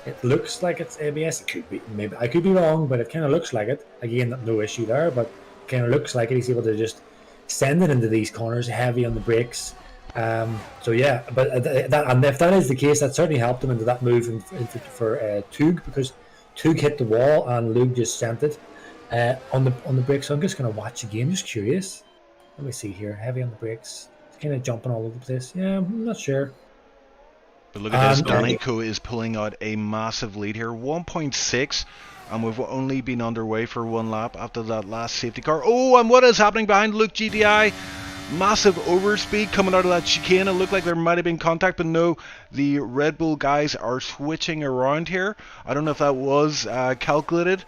It looks like it's ABS. It could be. Maybe I could be wrong, but it kind of looks like it. Again, no issue there, but kind of looks like it. He's able to just send it into these corners, heavy on the brakes. So yeah, but that, and if that is the case, that certainly helped him into that move for Tug, because Tug hit the wall and Luke just sent it on the brakes. So I'm just going to watch again, just curious. Let me see here. Heavy on the brakes. It's kind of jumping all over the place. Yeah, I'm not sure. But look at this. Danico is pulling out a massive lead here. 1.6. And we've only been underway for 1 lap after that last safety car. Oh, and what is happening behind Luke GDI? Massive overspeed coming out of that chicane. It looked like there might have been contact, but no. The Red Bull guys are switching around here. I don't know if that was calculated.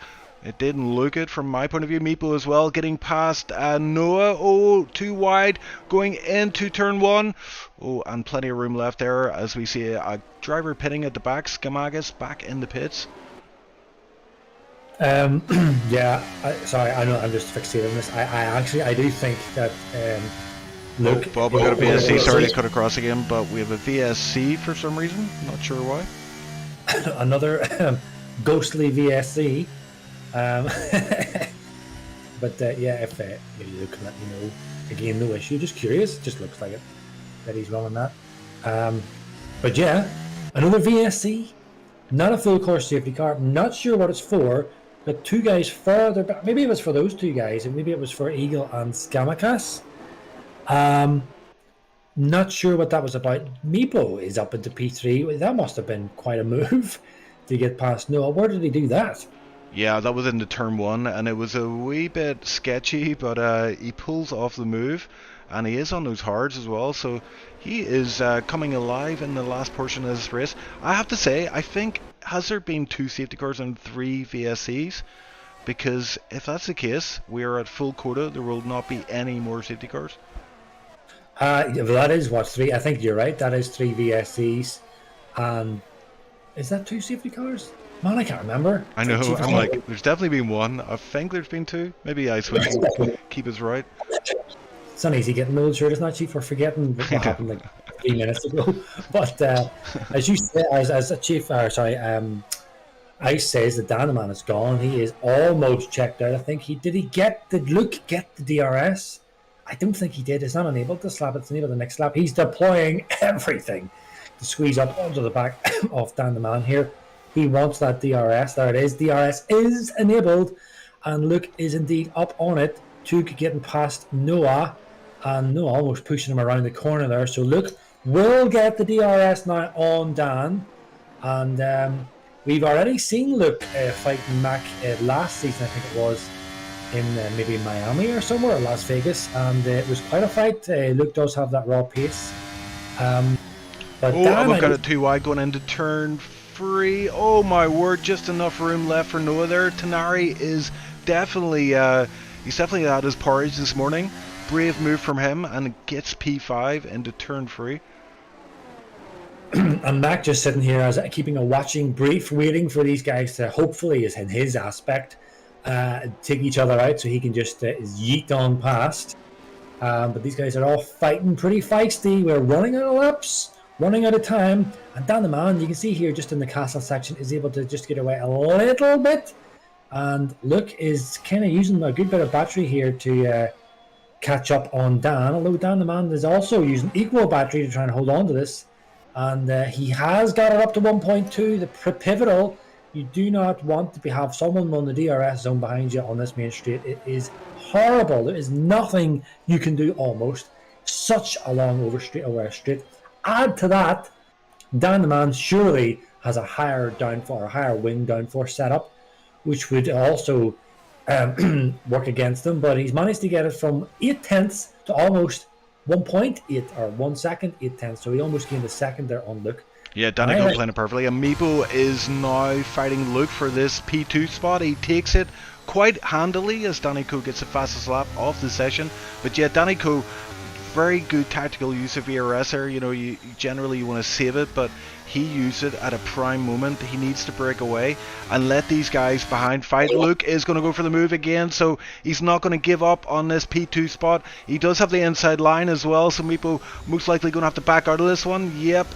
It didn't look it from my point of view. Meeple as well, getting past Noah. Oh, too wide, going into turn 1. Oh, and plenty of room left there as we see a driver pitting at the back. Skamagas back in the pits. Yeah, sorry, I know I'm just fixated on this. I do think that Luke... Bob, we've got a VSC. Sorry to cut across again, but we have a VSC for some reason. Not sure why. Another ghostly VSC. Um, but yeah, if maybe Luke can let me know. Again, no issue. Just curious. Just looks like it that he's running that. But yeah, another VSC. Not a full course safety car. Not sure what it's for. But two guys further back. Maybe it was for those two guys, and maybe it was for Eagle and Skamakas. Not sure what that was about. Meepo is up into P3. That must have been quite a move to get past Noah. Where did he do that? Yeah, that was into turn 1, and it was a wee bit sketchy, but he pulls off the move, and he is on those hards as well, so he is coming alive in the last portion of this race. I have to say, I think, has there been 2 safety cars and 3 VSCs? Because if that's the case, we are at full quota, there will not be any more safety cars. That is what, 3? I think you're right. That is 3 VSCs. And is that 2 safety cars? Man, I can't remember. I know, I'm like, there's definitely been 1. I think there's been 2. Maybe I switch and keep us right. It's not easy getting old, sure. It's not cheap for forgetting what happened like 3 minutes ago. But as you say, as a chief, Ice says that Danaman is gone. He is almost checked out. I think did Luke get the DRS? I don't think he did. It's not enabled this lap. It's enabled the next lap. He's deploying everything to squeeze up onto the back of Danaman here. He wants that DRS. There it is. DRS is enabled, and Luke is indeed up on it. Tuke getting past Noah, and Noah almost pushing him around the corner there. So Luke will get the DRS now on Dan, and we've already seen Luke fighting Mac last season. I think it was in maybe Miami or somewhere, or Las Vegas, and it was quite a fight. Luke does have that raw pace. But Dan, I've got it too wide going into turn 3. Oh my word, just enough room left for Noah there. Tanari is definitely, he's definitely had his porridge this morning. Brave move from him, and gets P5 into turn 3. And Mac just sitting here as keeping a watching brief, waiting for these guys to hopefully, is in his aspect, take each other out so he can just yeet on past. But these guys are all fighting pretty feisty. We're running out of laps, running out of time, and Dan the man, you can see here just in the castle section, is able to just get away a little bit. And Luke is kind of using a good bit of battery here to catch up on Dan, although Dan the man is also using equal battery to try and hold on to this. And he has got it up to 1.2, the pivotal. You do not want to have someone on the DRS zone behind you on this main straight. It is horrible. There is nothing you can do almost. Such a long over straight. Add to that, Dan the man surely has a higher wing downforce setup, which would also work against him. But he's managed to get it from 0.8 to almost 1.8 or 1 second, 0.8. So he almost gained a second there on Luke. Yeah, Danico playing it perfectly. And Meepo is now fighting Luke for this P2 spot. He takes it quite handily as Danico gets the fastest lap of the session. But yeah, Danico, very good tactical use of ERS there. You know, you generally want to save it, but he used it at a prime moment. He needs to break away and let these guys behind fight. Luke is going to go for the move again, so he's not going to give up on this P2 spot. He does have the inside line as well, so Meepo most likely going to have to back out of this one. Yep.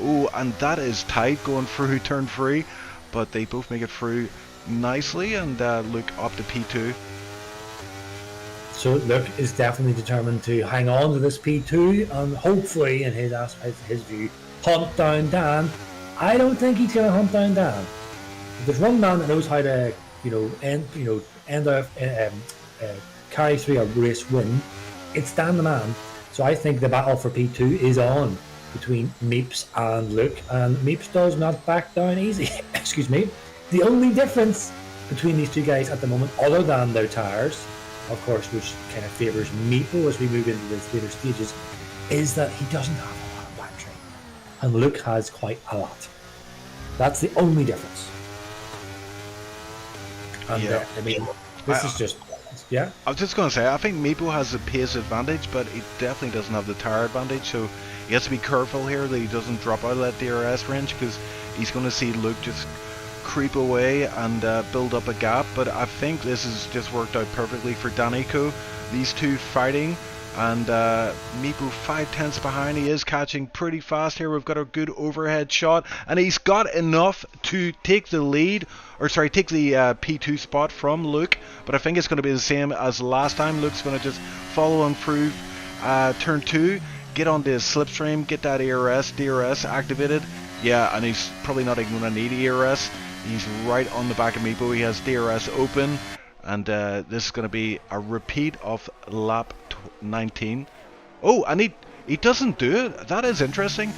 Oh, and that is tight going through turn 3, but they both make it through nicely, and Luke up to P2. So Luke is definitely determined to hang on to this P2 and hopefully, in his view, hunt down Dan. I don't think he's going to hunt down Dan. If there's one man that knows how to, carry through a race win, it's Dan the man. So I think the battle for P2 is on between Meeps and Luke, and Meeps does not back down easy. Excuse me. The only difference between these two guys at the moment, other than their tires, of course, which kind of favours Meepo as we move into the later stages, is that he doesn't have a lot of battery, and Luke has quite a lot. That's the only difference. And yeah. This is just, yeah. I was just going to say, I think Meepo has the pace advantage, but he definitely doesn't have the tire advantage, so he has to be careful here that he doesn't drop out of that DRS range, because he's going to see Luke just creep away and build up a gap. But I think this has just worked out perfectly for Danico. These two fighting And Meepo 5/10 behind. He is catching pretty fast here. We've got a good overhead shot, and he's got enough to take the lead, or sorry, take the P2 spot from Luke. But I think it's going to be the same as last time. Luke's going to just follow on through turn 2, get onto his slipstream, get that DRS activated. Yeah, and he's probably not even going to need ERS. He's right on the back of Meepo. He has DRS open, and this is going to be a repeat of lap 19. Oh, and he doesn't do it. That is interesting.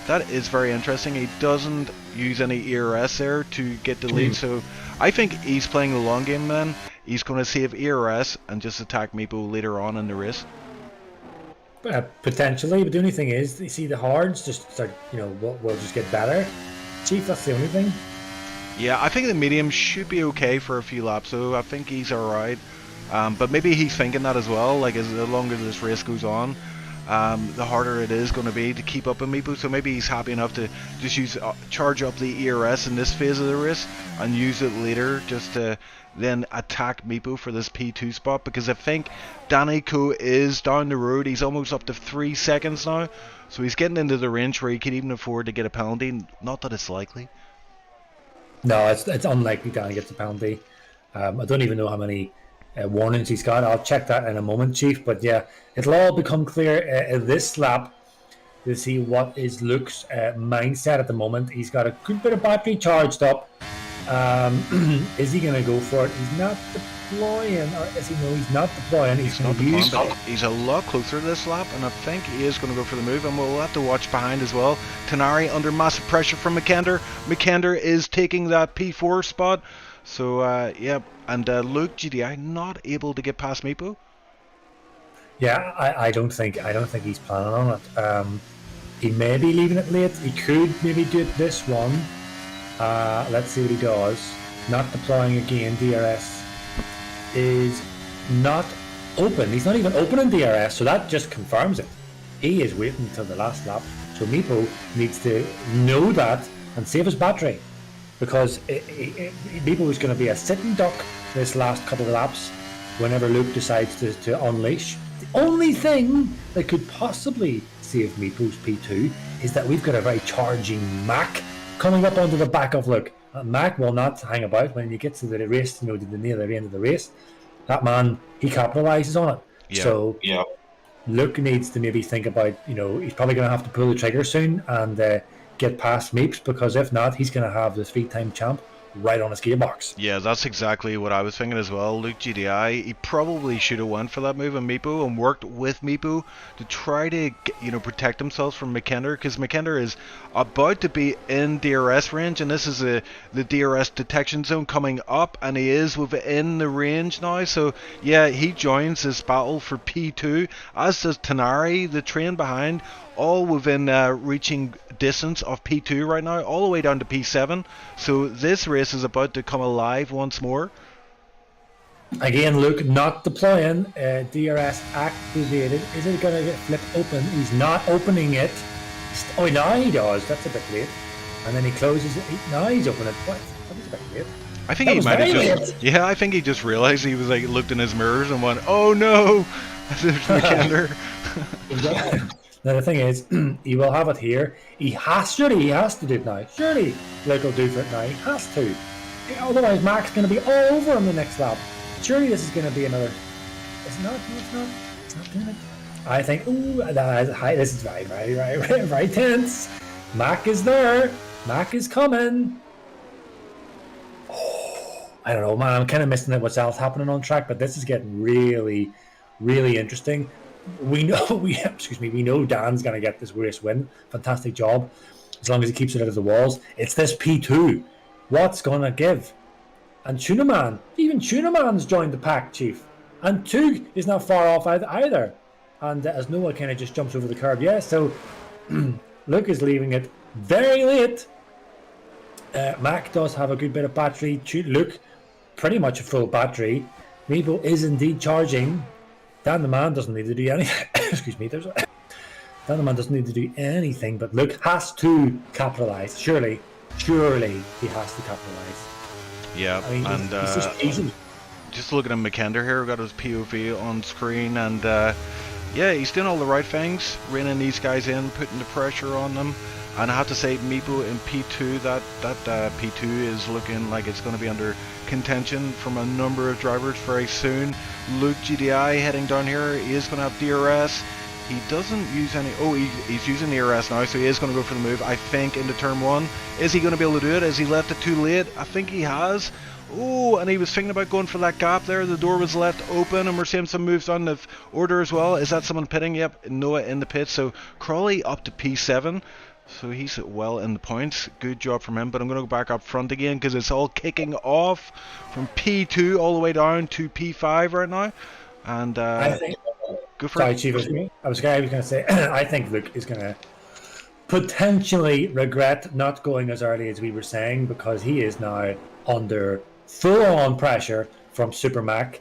That is very interesting. He doesn't use any ERS there to get the lead. So I think he's playing the long game then. He's going to save ERS and just attack Meepo later on in the race. Potentially, but the only thing is, you see the hards just start, will just get better. Chief, that's the only thing. Yeah, I think the medium should be okay for a few laps, so I think he's alright. But maybe he's thinking that as well, like as the longer this race goes on, the harder it is going to be to keep up with Meepo. So maybe he's happy enough to just charge up the ERS in this phase of the race and use it later just to then attack Meepo for this P2 spot, because I think Danico is down the road. He's almost up to 3 seconds now, so he's getting into the range where he can even afford to get a penalty. Not that it's likely. No, it's unlikely Danny gets a penalty. I don't even know how many warnings he's got. I'll check that in a moment, Chief. But yeah, it'll all become clear this lap to see what is Luke's mindset at the moment. He's got a good bit of battery charged up. Is he going to go for it? He's not deploying, or is he? No, he's not deploying. He's going to use. He's a lot closer to this lap, and I think he is going to go for the move. And we'll have to watch behind as well. Tenari under massive pressure from McKender. McKender is taking that P4 spot. So yeah, and Luke GDI not able to get past Meepo. Yeah, I don't think he's planning on it. He may be leaving it late. He could maybe do it this one. Let's see what he does. Not deploying again. DRS is not open. He's not even opening DRS, so that just confirms it. He is waiting until the last lap. So Meepo needs to know that and save his battery, because Meepo is going to be a sitting duck this last couple of laps whenever Luke decides to unleash. The only thing that could possibly save Meepo's P2 is that we've got a very charging Mac coming up onto the back of Luke. Mac will not hang about when he gets to the race, to the near the end of the race. That man, he capitalizes on it. Yeah. So Luke needs to maybe think about, he's probably going to have to pull the trigger soon and get past Meeps, because if not, he's going to have the 3-time champ right on his gearbox. Yeah, that's exactly what I was thinking as well. Luke GDI, he probably should have went for that move on Meepo and worked with Meepo to try to protect themselves from McKender, because McKender is about to be in DRS range, and this is the DRS detection zone coming up, and he is within the range now. So yeah, he joins this battle for P2, as does Tenari, the train behind, all within reaching distance of P2 right now, all the way down to P7. So this race is about to come alive once more. Again, Luke not deploying. DRS activated. Is it going to get flipped open? He's not opening it. Oh, now he does. That's a bit late. And then he closes it. Now he's opening it. What? That was a bit late. I think he might have just... Yeah, I think he just realized, he was like, looked in his mirrors and went, oh no! There's McKender. Now the thing is, he will have it here. He has to do it now. Surely Luke will do for it now. He has to. Otherwise, Mac's going to be all over him the next lap. Surely this is going to be another... It's not. It's not doing it. I think, this is very, very, very, very, very tense. Mac is there. Mac is coming. Oh, I don't know, man. I'm kind of missing what's else happening on track, but this is getting really, really interesting. We know Dan's going to get this race win. Fantastic job. As long as he keeps it out of the walls. It's this P2. What's going to give? And Tunaman. Even Tunaman's joined the pack, Chief. And Tug is not far off either. And as Noah kind of just jumps over the curb. Yeah, so Luke is leaving it very late. Mac does have a good bit of battery. Luke, pretty much a full battery. Meepo is indeed charging. Dan the man doesn't need to do anything. Excuse me. Dan the man doesn't need to do anything, but Luke has to capitalise. Surely he has to capitalise. Yeah, I mean, and he's just easy. Just looking at McKender here, we've got his POV on screen, and yeah, he's doing all the right things, reining these guys in, putting the pressure on them. And I have to say, Meepo in P2, that P2 is looking like it's going to be under contention from a number of drivers very soon. Luke GDI heading down here, he is going to have DRS. He doesn't use any, he's using the DRS now, so he is going to go for the move, I think, into turn 1. Is he going to be able to do it? Has he left it too late? I think he has. Oh, and he was thinking about going for that gap there. The door was left open, and we're seeing some moves on the order as well. Is that someone pitting? Yep, Noah in the pit. So Crawley up to P7. So he's well in the points. Good job from him. But I'm going to go back up front again because it's all kicking off from P2 all the way down to P5 right now. And I think, go for sorry, it. Chief, I was going to say, I think Luke is going to potentially regret not going as early as we were saying, because he is now under full-on pressure from Super Mac.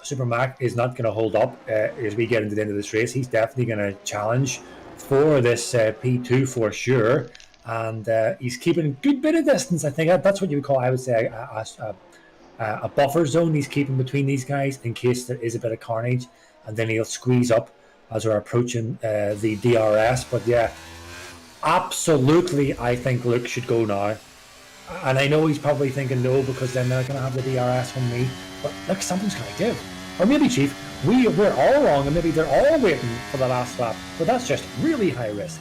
Super Mac is not going to hold up as we get into the end of this race. He's definitely going to challenge for this P2 for sure, and he's keeping a good bit of distance. I think that's what you would call, I would say, a buffer zone he's keeping between these guys in case there is a bit of carnage, and then he'll squeeze up as we're approaching the DRS. But yeah, absolutely, I think Luke should go now. And I know he's probably thinking no, because then they're going to have the DRS from me. But look, something's going to give. Or maybe, Chief, we're all wrong, and maybe they're all waiting for the last lap. But that's just really high risk.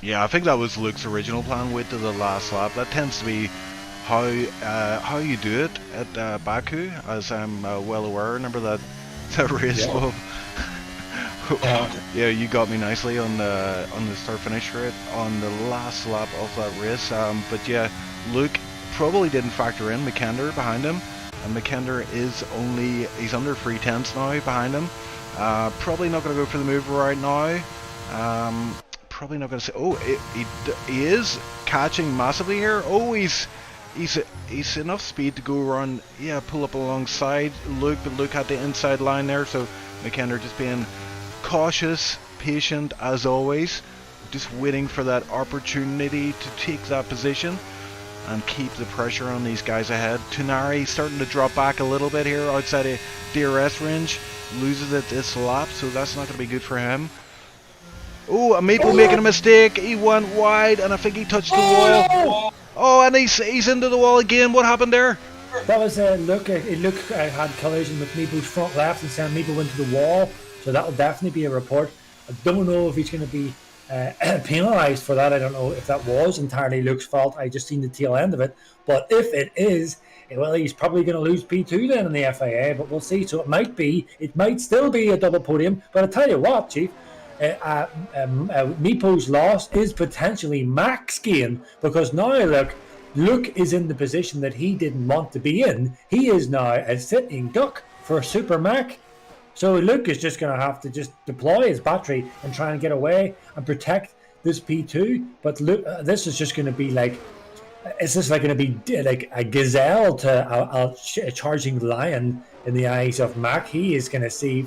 Yeah, I think that was Luke's original plan, wait to the last lap. That tends to be how you do it at Baku, as I'm well aware. Remember that race? Yeah. Yeah, you got me nicely on the start finish rate on the last lap of that race. But yeah, Luke probably didn't factor in McKender behind him, and McKender he's under 3/10 now behind him. Probably not going to go for the move right now. Probably not going to say. Oh, he is catching massively here. Oh, he's enough speed to go around. Yeah, pull up alongside Luke, but Luke had the inside line there, so McKender just being cautious, patient as always, just waiting for that opportunity to take that position and keep the pressure on these guys ahead. Tunari starting to drop back a little bit here outside of DRS range, loses it this lap, so that's not going to be good for him. Oh, Amiibo making a mistake. He went wide, and I think he touched the wall. Oh, and he's into the wall again. What happened there? That was look. It looked had collision with Meepo's front left and sent Meepo into the wall. So that will definitely be a report. I don't know if he's going to be penalised for that. I don't know if that was entirely Luke's fault. I just seen the tail end of it. But if it is, well, he's probably going to lose P2 then in the FIA. But we'll see. So it might still be a double podium. But I tell you what, Chief, Meepo's loss is potentially Mac's gain, because now look, Luke is in the position that he didn't want to be in. He is now a sitting duck for Super Mac. So Luke is just going to have to just deploy his battery and try and get away and protect this P2. But Luke, this is just going to be like, is this like going to be like a gazelle to a charging lion in the eyes of Mac? He is going to see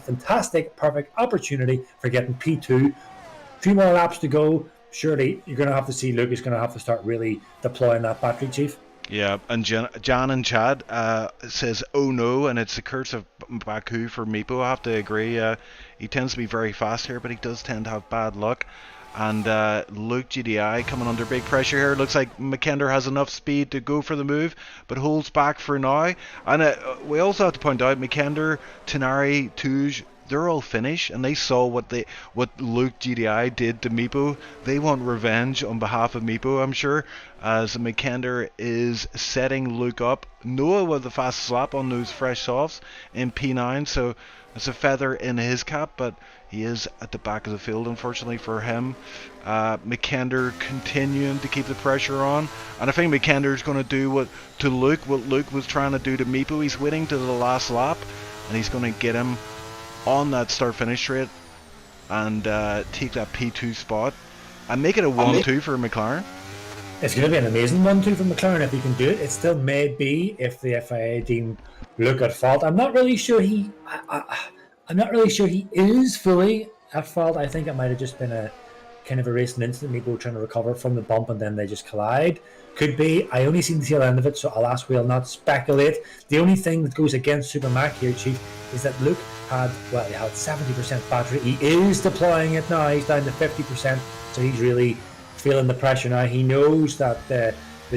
perfect opportunity for getting P2. 3 more laps to go. Surely you're going to have to see Luke is going to have to start really deploying that battery, Chief. Yeah, and Jan and Chad says, oh no, and it's the curse of Baku for Meepo. I have to agree. He tends to be very fast here, but he does tend to have bad luck. And Luke GDI coming under big pressure here. Looks like McKender has enough speed to go for the move, but holds back for now. And we also have to point out, McKender, Tenari, Touge, they're all Finnish, and they saw what Luke GDI did to Meepo. They want revenge on behalf of Meepo, I'm sure, as McKender is setting Luke up. Noah with the fastest lap on those fresh softs in P9, so it's a feather in his cap, but he is at the back of the field, unfortunately for him. McKender continuing to keep the pressure on, and I think McKender is going to do what Luke was trying to do to Meepo. He's waiting to the last lap, and he's going to get him on that start-finish straight and take that P2 spot and make it a 1-2 for McLaren. It's going to be an amazing 1-2 for McLaren if he can do it. It still may be if the FIA deem Luke at fault. I'm not really sure he is fully at fault. I think it might have just been a kind of a racing incident, Meepo trying to recover from the bump and then they just collide. Could be. I only seen the tail end of it, so alas, we'll not speculate. The only thing that goes against Super Mac here, Chief, is that Luke had 70% battery. He is deploying it now. He's down to 50%, so he's really feeling the pressure now. He knows that the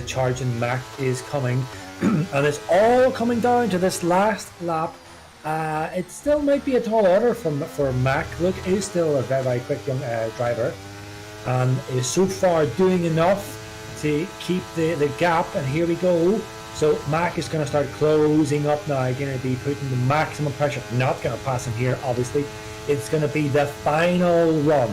charging Mac is coming, and it's all coming down to this last lap. It still might be a tall order for Mac. Luke is still a very, very quick young driver, and is so far doing enough to keep the gap. And here we go. So Mac is going to start closing up now, going to be putting the maximum pressure. Not going to pass him here, obviously. It's going to be the final run.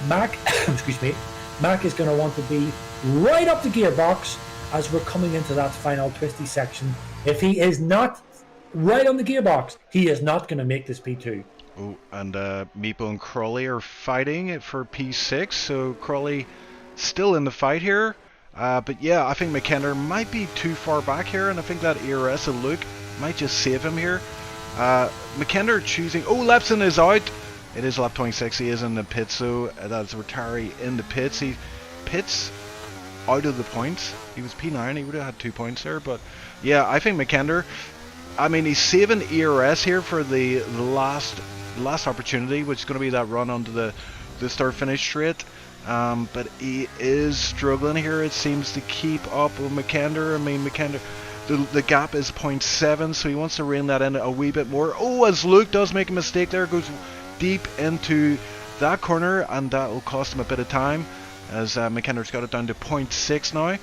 Mac, excuse me, Mac is going to want to be right up the gearbox as we're coming into that final twisty section. If he is not right on the gearbox, he is not going to make this P2. Oh, and Meepo and Crawley are fighting for P6, so Crawley still in the fight here. But yeah, I think McKenna might be too far back here, and I think that ERS of Luke might just save him here. McKenna choosing... Oh, Lepson is out. It is lap 26. He is in the pits, so that's retiree in the pits. He pits out of the points. He was P9. He would have had 2 points there. But yeah, I think McKenna... I mean, he's saving ERS here for the last opportunity, which is going to be that run onto the start-finish straight. But he is struggling here, it seems, to keep up with McKenna. I mean, McKenna, the gap is 0.7, so he wants to rein that in a wee bit more. Oh, as Luke does make a mistake there, goes deep into that corner, and that will cost him a bit of time, as McKenna's got it down to 0.6 now.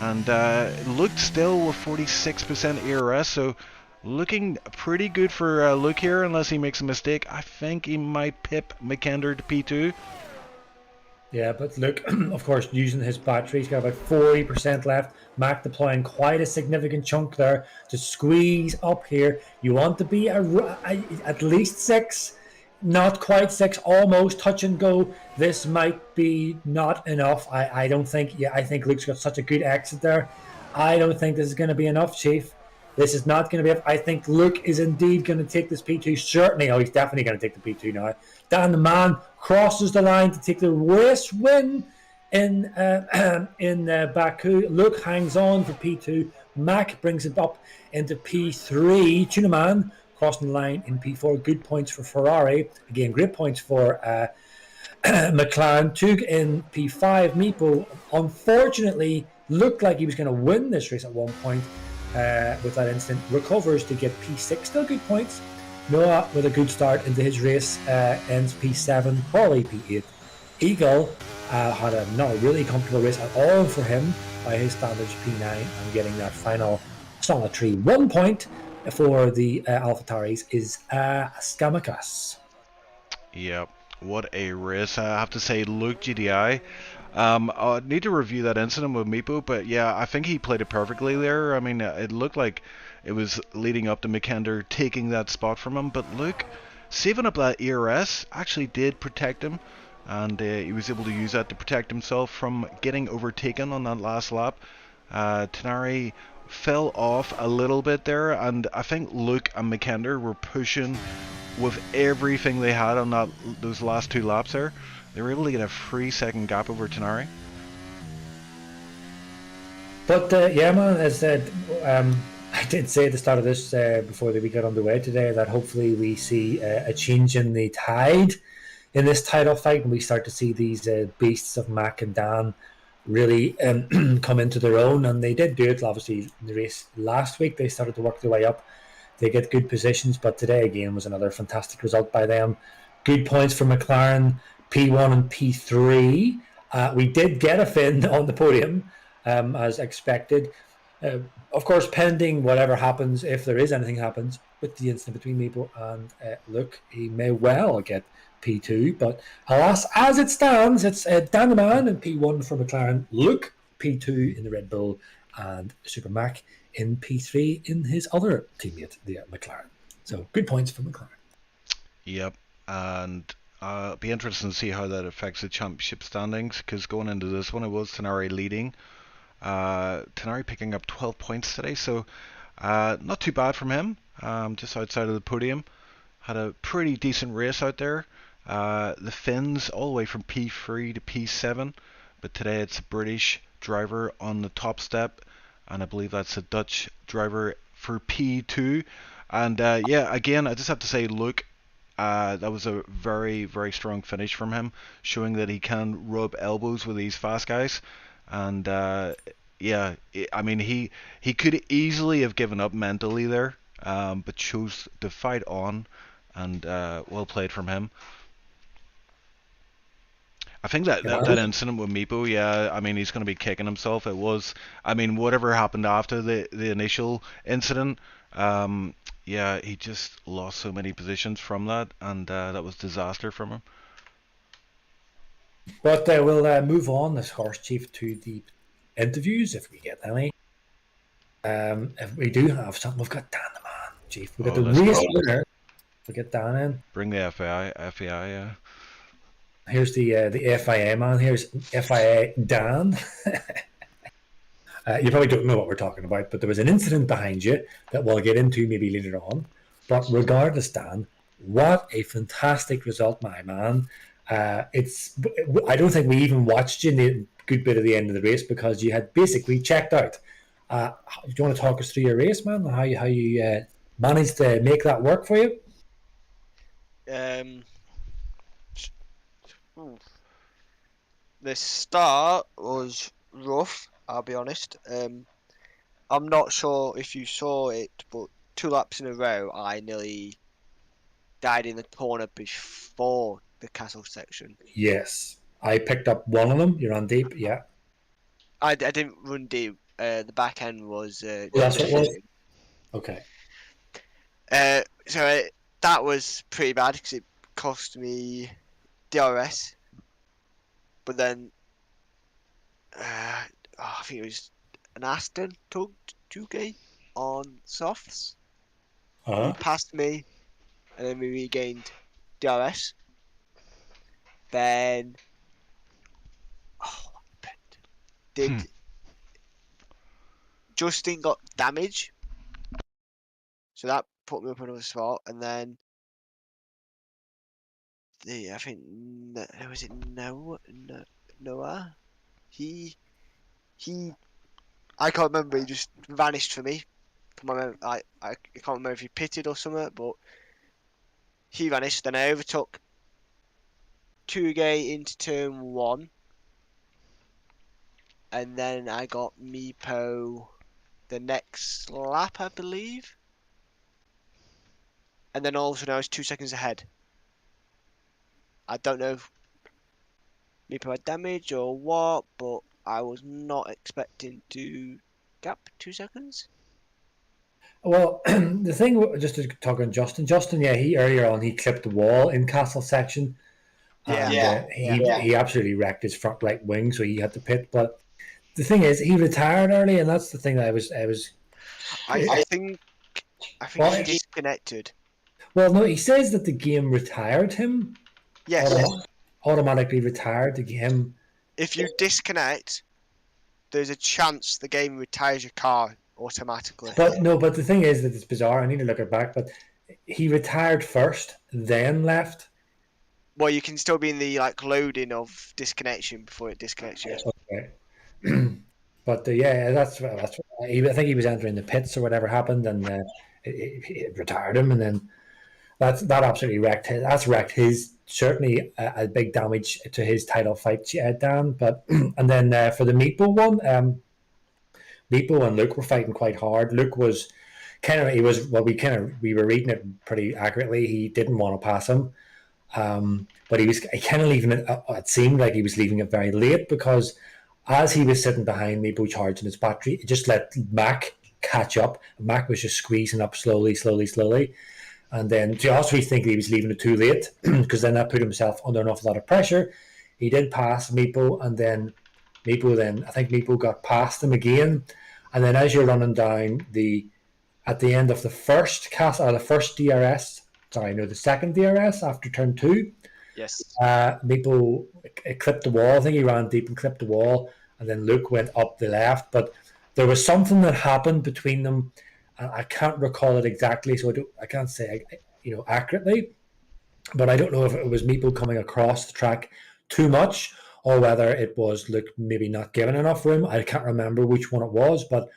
And Luke still with 46% ERS, so looking pretty good for Luke here, unless he makes a mistake. I think he might pip McKenna to P2. Yeah, but Luke, of course, using his battery, he's got about 40% left. Mac deploying quite a significant chunk there to squeeze up here. You want to be at least 6, not quite 6, almost touch and go. This might be not enough. I don't think. Yeah, I think Luke's got such a good exit there. I don't think this is going to be enough, Chief. This is not going to be enough. I think Luke is indeed going to take this P2. Certainly, he's definitely going to take the P2 now. Dan the Man crosses the line to take the race win in Baku. Luke hangs on for P2. Mac brings it up into P3. Tuna Man crossing the line in P4. Good points for Ferrari. Again, great points for McLaren. Tug in P5. Meepo, unfortunately, looked like he was going to win this race at one point. With that incident, recovers to get P6, still good points. Noah with a good start into his race, ends P7, Crawley P8. Eagle had not a really comfortable race at all for him by his standards, P9, and getting that final solitary 1 point for the AlphaTauris is Skamakas. Yep, what a race. I have to say, Luke GDI. I need to review that incident with Meepo, but yeah, I think he played it perfectly there. I mean, it looked like it was leading up to McKenna taking that spot from him, but Luke, saving up that ERS, actually did protect him, and he was able to use that to protect himself from getting overtaken on that last lap. Tenari fell off a little bit there, and I think Luke and McKenna were pushing with everything they had on those last 2 laps there. They were able to get a 3-second gap over Tenari. But yeah, man, as said, I did say at the start of this, before we got underway today, that hopefully we see a change in the tide in this title fight, and we start to see these beasts of Mac and Dan really come into their own. And they did do it, obviously, in the race last week. They started to work their way up. They get good positions, but today again was another fantastic result by them. Good points for McLaren, P1 and P3. We did get a fin on the podium, as expected. Of course, pending whatever happens, if there is anything happens with the incident between Meepo and Luke, he may well get P2. But alas, as it stands, it's Dan the Man in P1 for McLaren, Luke P2 in the Red Bull, and Super Mac in P3 in his other teammate, the McLaren. So good points for McLaren. Yep, and it'll be interesting to see how that affects the championship standings, because going into this one, it was Tenari leading. Tenari picking up 12 points today, so not too bad from him, just outside of the podium. Had a pretty decent race out there. The Finns all the way from P3 to P7, but today it's a British driver on the top step, and I believe that's a Dutch driver for P2. And yeah, again, I just have to say, Luke, that was a very, very strong finish from him, showing that he can rub elbows with these fast guys. And yeah, I mean, he could easily have given up mentally there, but chose to fight on, and well played from him. I think that incident with Meepo, yeah, I mean, he's going to be kicking himself. It was, I mean, whatever happened after the initial incident, yeah, he just lost so many positions from that, and that was disaster from him. But we'll move on, this horse chief, to the interviews if we get any. If we do have something, we've got Dan the man, chief. We've got the race winner. We'll get Dan in. Bring the FAI, yeah. Here's the FIA man. Here's FIA Dan. You probably don't know what we're talking about, but there was an incident behind you that we'll get into maybe later on. But regardless, Dan, what a fantastic result, my man. I don't think we even watched you in the good bit of the end of the race because you had basically checked out. Do you want to talk us through your race, man? How you managed to make that work for you? The start was rough, I'll be honest. I'm not sure if you saw it, but 2 laps in a row, I nearly died in the corner before the castle section. Yes. I picked up one of them. You're on deep, yeah. I didn't run deep. The back end was... that's what it was? Okay. So that was pretty bad because it cost me DRS. But then, I think it was an Aston tugged 2K on softs. He passed me, and then we regained DRS. Then, Justin got damage, so that put me up another spot, and then I think was it Noah? He I can't remember. He just vanished for me. I can't remember if he pitted or something, but he vanished. Then I overtook Tugay into turn 1, and then I got Meepo the next lap, I believe. And then all of a sudden I was 2 seconds ahead. I don't know if Meepo had damage or what, but I was not expecting to gap 2 seconds. Well, the thing, just to talk on Justin, yeah, he earlier on, he clipped the wall in castle section. He absolutely wrecked his front right wing, so he had to pit. But the thing is, he retired early, and that's the thing that I think he disconnected. Well, no, he says that the game retired him. Yes. Automatically retired the game. If you disconnect, there's a chance the game retires your car automatically. But the thing is that it's bizarre. I need to look it back, but he retired first, then left. Well, you can still be in the loading of disconnection before it disconnects you. Okay. But yeah, that's I think he was entering the pits or whatever happened, and it retired him, and then that absolutely wrecked his. That's wrecked his, certainly a big damage to his title fight, Dan. But and then for the Meepo one, Meepo and Luke were fighting quite hard. Luke was we were reading it pretty accurately. He didn't want to pass him. But he was kind of leaving it. It seemed like he was leaving it very late because as he was sitting behind Meepo charging his battery, it just let Mac catch up. Mac was just squeezing up slowly. And then just we think he was leaving it too late because then that put himself under an awful lot of pressure. He did pass Meepo, and then I think Meepo got past him again. And then as you're running down at the end of the first the second DRS after turn 2. Yes. Meepo clipped the wall. I think he ran deep and clipped the wall, and then Luke went up the left. But there was something that happened between them. I can't recall it exactly, so I can't say accurately. But I don't know if it was Meepo coming across the track too much, or whether it was Luke maybe not giving enough room. I can't remember which one it was, but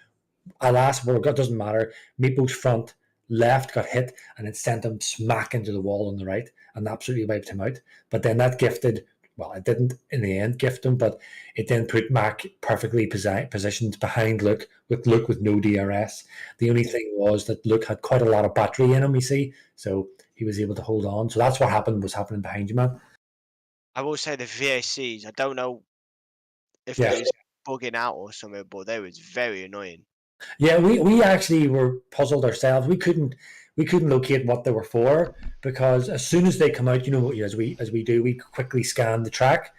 alas, it doesn't matter. Meepo's front left got hit and it sent him smack into the wall on the right and absolutely wiped him out. But then that gifted, well, it didn't in the end gift him, but it then put Mac perfectly positioned behind Luke with no DRS. The only thing was that Luke had quite a lot of battery in him, you see, so he was able to hold on. So that's what was happening behind you, man. I will say the VACs, I don't know if Yeah. it was bugging out or something, but they was very annoying. Yeah, we actually were puzzled ourselves. We couldn't locate what they were for, because as soon as they come out, as we do, we quickly scan the track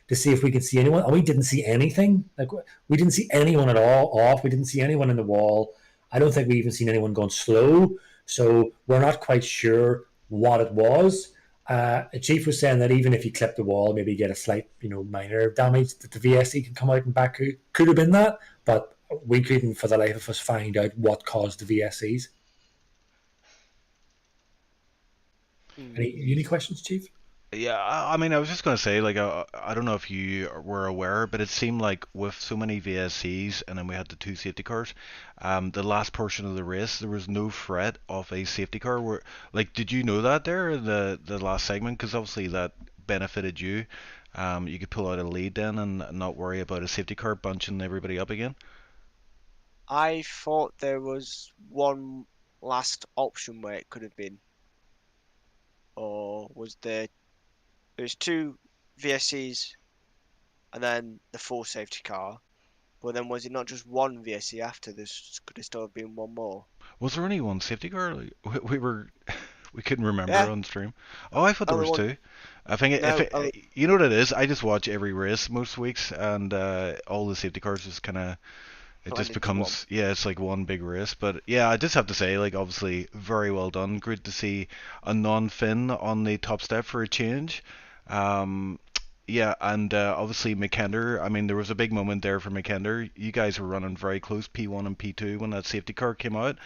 to see if we could see anyone, and we didn't see anything. Like, we didn't see anyone at all off. We didn't see anyone in the wall. I don't think we even seen anyone going slow. So we're not quite sure what it was. A chief was saying that even if you clip the wall, maybe get a slight, minor damage, that the VSE can come out in Baku. Could have been that, but we couldn't for the life of us find out what caused the VSEs. Any questions, Chief? Yeah, I mean, I was just going to say, like, I don't know if you were aware, but it seemed like with so many VSCs, and then we had the 2 safety cars, the last portion of the race, there was no threat of a safety car. Like, did you know that there in the last segment? Because obviously that benefited you. You could pull out a lead then and not worry about a safety car bunching everybody up again. I thought there was one last option where it could have been, or was there's 2 VSCs and then the full safety car, but then was it not just one VSC after this? Could there still have been one more? Was there only one safety car? Like, we couldn't remember Yeah, on stream. Oh, I thought there only was one. 2. I think No, you know what it is. I just watch every race most weeks, and all the safety cars just kind of it blend just into one. becomes, yeah, it's like one big race. But yeah, I just have to say, like, obviously very well done. Great to see a non-Finn on the top step for a change. Um, yeah, and obviously McKender. I mean, there was a big moment there for McKender. You guys were running very close, P1 and P2, when that safety car came out,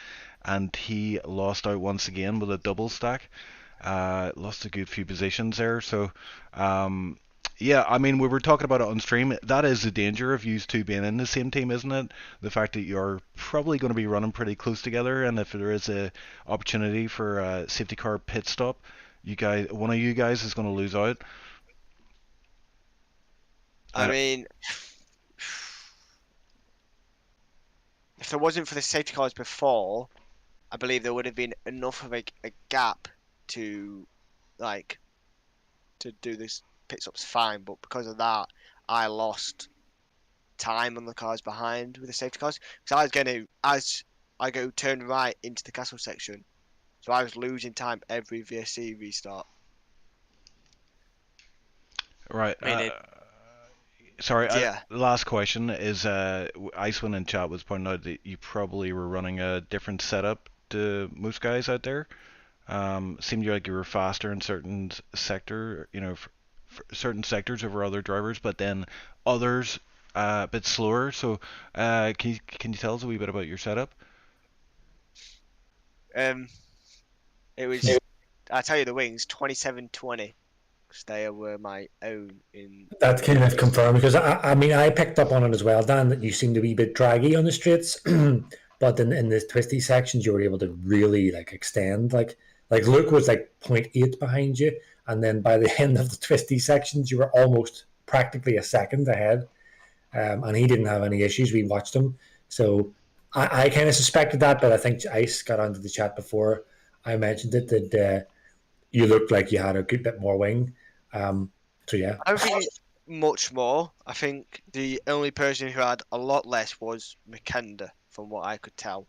and he lost out once again with a double stack. Lost a good few positions there. So, yeah, I mean, we were talking about it on stream. That is the danger of you two being in the same team, isn't it? The fact that you're probably going to be running pretty close together, and if there is a opportunity for a safety car pit stop, one of you guys is going to lose out. I mean, if there wasn't for the safety cars before, I believe there would have been enough of a gap to, like, to do this pit stops fine. But because of that, I lost time on the cars behind with the safety cars. Because I was going to, as I go turn right into the castle section, so I was losing time every VSC restart. Right. Meaning, Sorry, yeah. the last question is Icewind in chat was pointing out that you probably were running a different setup to most guys out there. Seemed like you were faster in certain sector, certain sectors over other drivers, but then others a bit slower. So, can you tell us a wee bit about your setup? It was, I tell you, the wings 27-20. Because they were my own in. That kind of confirmed, because I mean, I picked up on it as well, Dan, that you seemed to be a bit draggy on the straights, but in the twisty sections you were able to really like extend. Like Luke was like 0.8 behind you, and then by the end of the twisty sections you were almost practically a second ahead, and he didn't have any issues. We watched him, so I kind of suspected that, but I think Ice got onto the chat before I mentioned it that you looked like you had a good bit more wing. So yeah. I don't think it's much more. I think the only person who had a lot less was McKender, from what I could tell.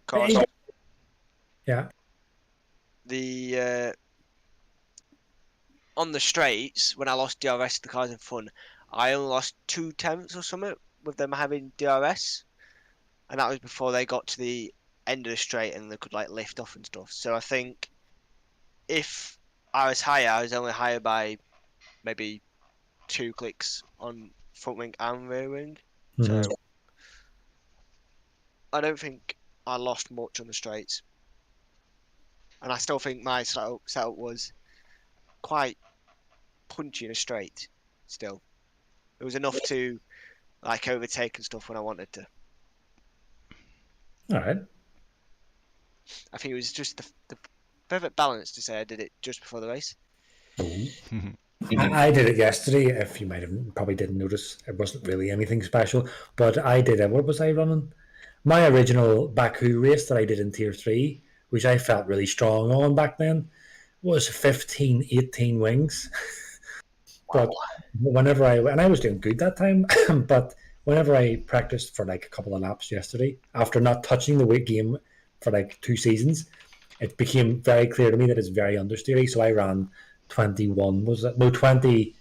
Cause Yeah. the on the straights, when I lost DRS to the cars in front, I only lost 2/10 or something with them having DRS, and that was before they got to the end of the straight and they could like lift off and stuff. So I think if I was higher, I was only higher by maybe 2 clicks on front wing and rear wing. So I don't think I lost much on the straights. And I still think my setup was quite punchy in a straight still. It was enough to like overtake and stuff when I wanted to. All right. I think it was just the perfect balance to say I did it just before the race. I did it yesterday. If you might have probably didn't notice, it wasn't really anything special. But I did it. What was I running? My original Baku race that I did in Tier 3, which I felt really strong on back then, was 15, 18 wings. But whenever and I was doing good that time, but whenever I practiced for like a couple of laps yesterday, after not touching the weight game for like 2 seasons, it became very clear to me that it's very understeery. So I ran 21, was it? No, 20,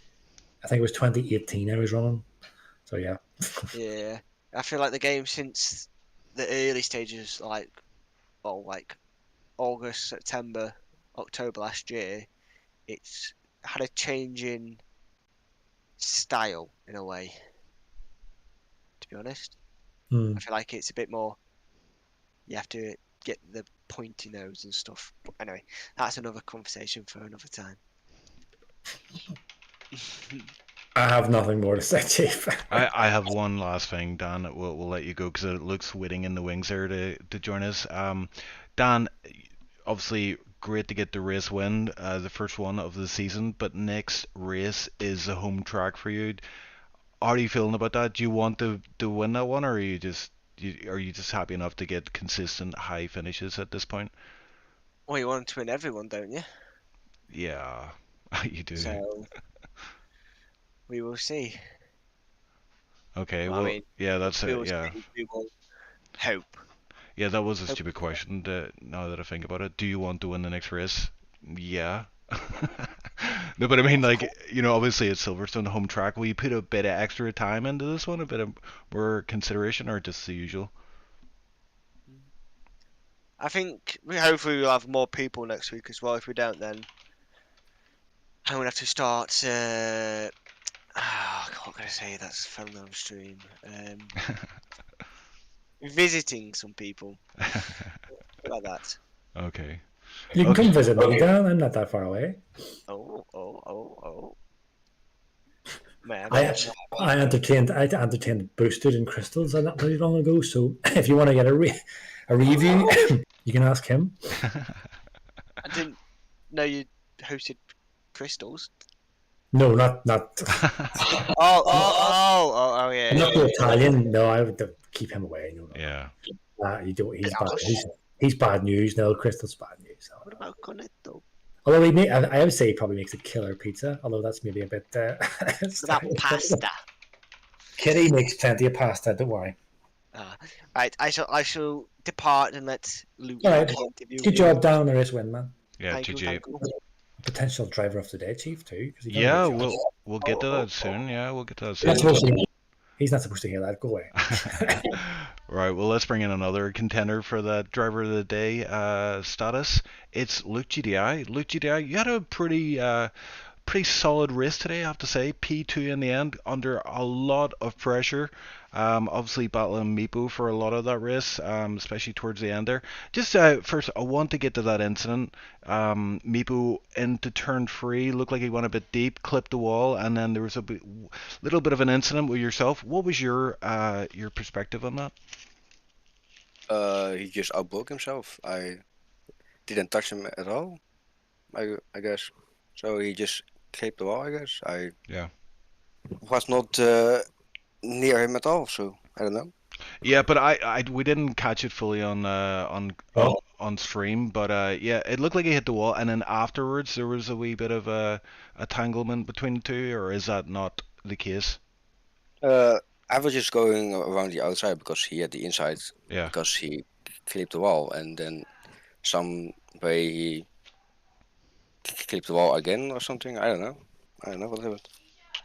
I think it was 2018 I was running. So yeah. Yeah, I feel like the game since the early stages, like August, September, October last year, it's had a change in style in a way. To be honest, I feel like it's a bit more. You have to get the pointy nose and stuff. But anyway, that's another conversation for another time. I have nothing more to say, Chief. I have one last thing, Dan. We'll let you go because it looks waiting in the wings there to join us. Dan, obviously great to get the race win, the first one of the season, but next race is a home track for you. How are you feeling about that? Do you want to win that one, or are you just happy enough to get consistent high finishes at this point? Well, you want to win everyone, don't you? Yeah, you do. So we will see. Okay, Well, I well, mean, yeah, that's we it. will Yeah, see. We will hope. yeah, that was a Hope. stupid question. Now that I think about it, do you want to win the next race? Yeah. No, but I mean, like, obviously it's Silverstone, the home track. Will you put a bit of extra time into this one, a bit of more consideration, or just the usual? I think hopefully we'll have more people next week as well. If we don't, then I'm gonna have to start. What can I say? That's family on stream. Visiting some people like that. Okay. You can Okay. come visit me, Dan. I'm not that far away. Oh. Man, I entertained Boosted and Crystals not very long ago. So if you want to get a review, you can ask him. I didn't know you hosted Crystals. No, not Oh, yeah. not the Italian. No, I would keep him away. No. Yeah. You don't. He's bad. Gosh. He's bad news. No, Crystal's bad news. So. What about Cornetto? Although I would say he probably makes a killer pizza. Although that's maybe a bit. What about pasta? Kitty makes plenty of pasta. Don't worry. Right, I shall depart and let Luke All right. interview Good you. job down the race win, man. Yeah, Thank you, GG. thank you. Potential driver of the day, Chief, too. Yeah, we'll get to that soon. Yeah, we'll get to that soon. He's not supposed to hear that. Go away. Right, well, let's bring in another contender for that driver of the day status. It's Luke GDI. Luke GDI, you had a pretty solid race today, I have to say. P2 in the end, under a lot of pressure. Obviously battling Meepo for a lot of that race, especially towards the end there. Just first, I want to get to that incident. Meepo into turn 3, looked like he went a bit deep, clipped the wall, and then there was a little bit of an incident with yourself. What was your perspective on that? He just outbroke himself. I didn't touch him at all, I guess. So he just clipped the wall, I guess. I was not near him at all, so I don't know. Yeah, but we didn't catch it fully on stream, but yeah, it looked like he hit the wall, and then afterwards there was a wee bit of a tanglement between the two, or is that not the case? I was just going around the outside because he had the inside. Yeah. Because he clipped the wall, and then some way he clipped the wall again or something. I don't know what happened.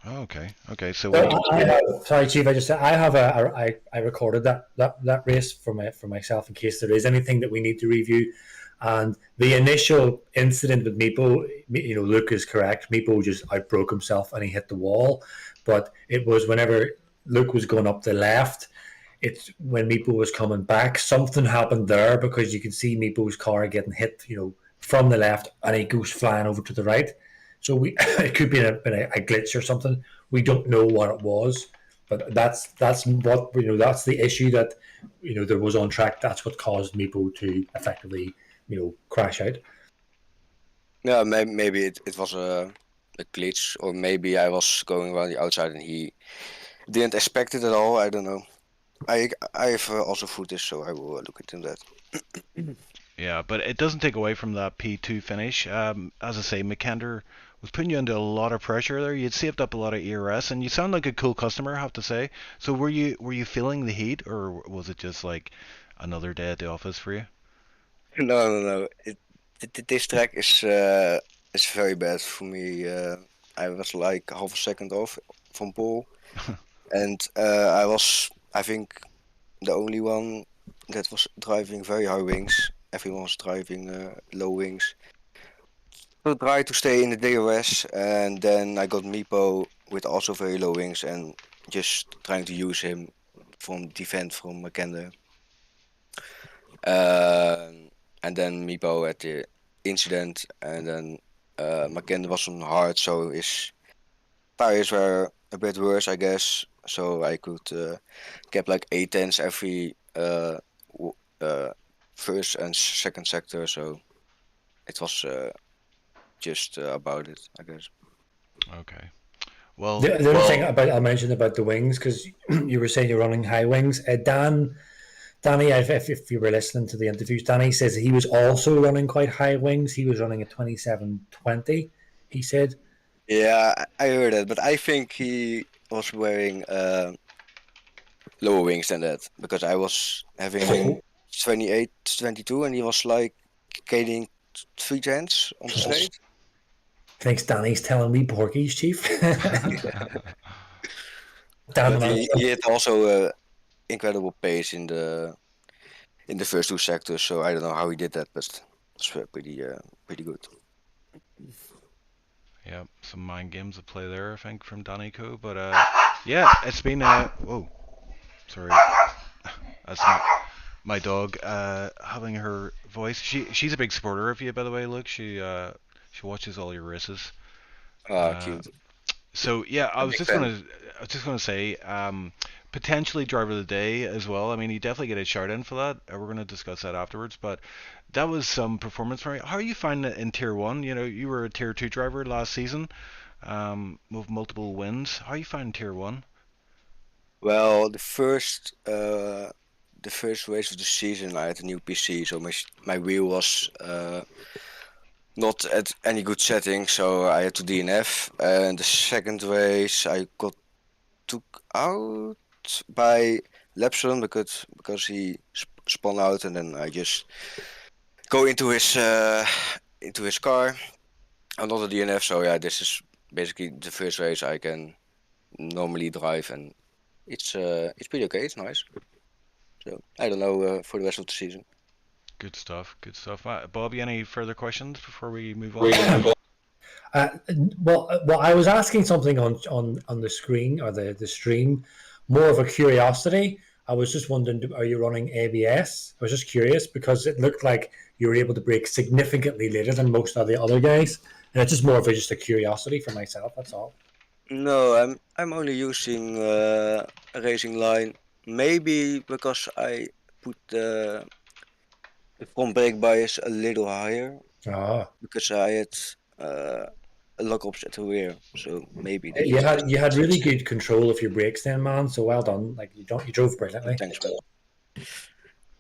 Oh, okay. So sorry, Chief. I recorded that race for myself in case there is anything that we need to review. And the initial incident with Meepo, Luke is correct. Meepo just outbroke himself and he hit the wall. But it was whenever Luke was going up the left. It's when Meepo was coming back. Something happened there because you can see Meepo's car getting hit, from the left, and he goes flying over to the right. So it could be a glitch or something. We don't know what it was, But that's what that's the issue that there was on track. That's what caused Meepo to effectively crash out. Yeah, maybe it was a glitch, or maybe I was going around the outside and he didn't expect it at all. I don't know. I have also footage, so I will look into that. Yeah, but it doesn't take away from that P2 finish. As I say, McKender was putting you under a lot of pressure there. You'd saved up a lot of ERS, and you sound like a cool customer, I have to say. So were you feeling the heat, or was it just like another day at the office for you? No. This track is very bad for me. I was like half a second off from pole, and I was, I think, the only one that was driving very high wings. Everyone was driving low wings. So I tried to stay in the DRS, and then I got Meepo with also very low wings, and just trying to use him from defend from McKender. And then Meepo had the incident, and then McKender was on hard, so his tires were a bit worse, I guess. So I could get like 8 tenths every first and second sector, so it was just about it, I guess. Okay. Well, the other thing I mentioned about the wings, because you were saying you're running high wings. Danny, if you were listening to the interviews, Danny says he was also running quite high wings. He was running a 2720. He said. Yeah, I heard that, but I think he was wearing lower wings than that, because I was having 28, 22, and he was like gaining 3 tenths on the straight. Thanks, Danny's telling me porkies, Chief. But he had also incredible pace in the first 2 sectors, so I don't know how he did that, but it was pretty good. Yeah, some mind games at play there, I think, from Danny Co. But yeah, it's been whoa, sorry, that's my dog having her voice. She's a big supporter of you, by the way. Look, she watches all your races. Cute. So yeah, I was just gonna say, potentially driver of the day as well. I mean, you definitely get a shout in for that. We're gonna discuss that afterwards, but that was some performance for you. How are you finding it in Tier 1? You were a Tier 2 driver last season, with multiple wins. How are you finding Tier 1? Well, the first race of the season, I had a new PC, so my wheel was not at any good setting, so I had to DNF. And the second race, I got took out by Lepson because he spun out, and then I just go into his car. I'm not a DNF, so yeah, this is basically the first race I can normally drive, and it's pretty okay. It's nice. So I don't know for the rest of the season. Good stuff. Bob, any further questions before we move on? Well, I was asking something on the screen or the stream, more of a curiosity. I was just wondering, are you running ABS? I was just curious because it looked like you were able to brake significantly later than most of the other guys, and it's just more of just a curiosity for myself. That's all. No, I'm only using a racing line. Maybe because I put the front brake bias a little higher. Because I had lockups at the rear, so maybe you had really good control of your brakes then, man. So well done. Like you drove brilliantly. Thanks, man.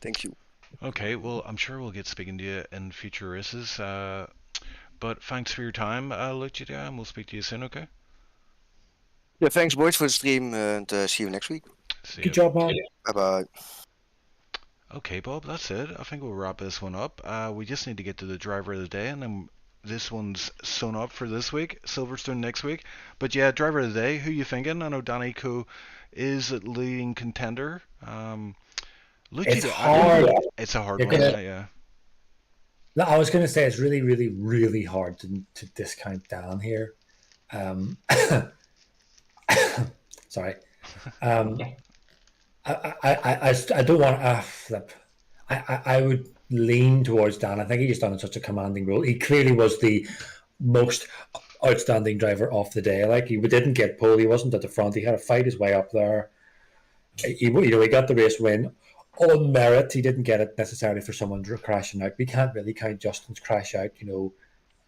Thank you. Okay, well, I'm sure we'll get speaking to you in future races. But thanks for your time, Lucia, and we'll speak to you soon. Okay. Yeah, thanks, boys, for the stream, and see you next week. Good job, man. Bye-bye. Okay, Bob, that's it. I think we'll wrap this one up. We just need to get to the driver of the day, and then this one's sewn up for this week. Silverstone next week. But yeah, driver of the day, who you thinking? I know Danny Co is a leading contender. It's hard. It's a hard one, yeah. No, I was going to say it's really, really, really hard to discount Dan here. Sorry. I don't want to flip. I would lean towards Dan. I think he's done such a commanding role. He clearly was the most outstanding driver of the day. Like, he didn't get pole, he wasn't at the front, he had to fight his way up there. He got the race win on merit. He didn't get it necessarily for someone crashing out. We can't really count Justin's crash out,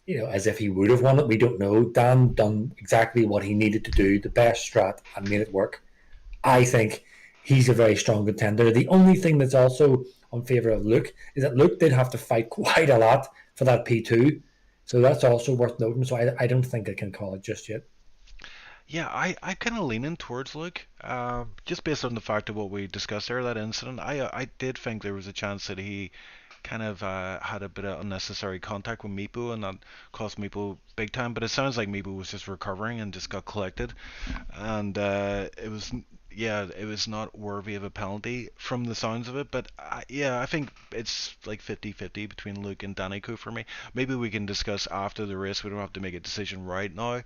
as if he would have won it. We don't know. Dan done exactly what he needed to do, the best strat, and made it work. I think he's a very strong contender. The only thing that's also on favour of Luke is that Luke did have to fight quite a lot for that P2. So that's also worth noting. So I don't think I can call it just yet. Yeah, I kind of leaning towards Luke, just based on the fact of what we discussed there, that incident. I did think there was a chance that he kind of had a bit of unnecessary contact with Meepo, and that cost Meepo big time. But it sounds like Meepo was just recovering and just got collected, and it was not worthy of a penalty from the sounds of it. But I think it's like 50-50 between Luke and Danico for me. Maybe we can discuss after the race. We don't have to make a decision right now.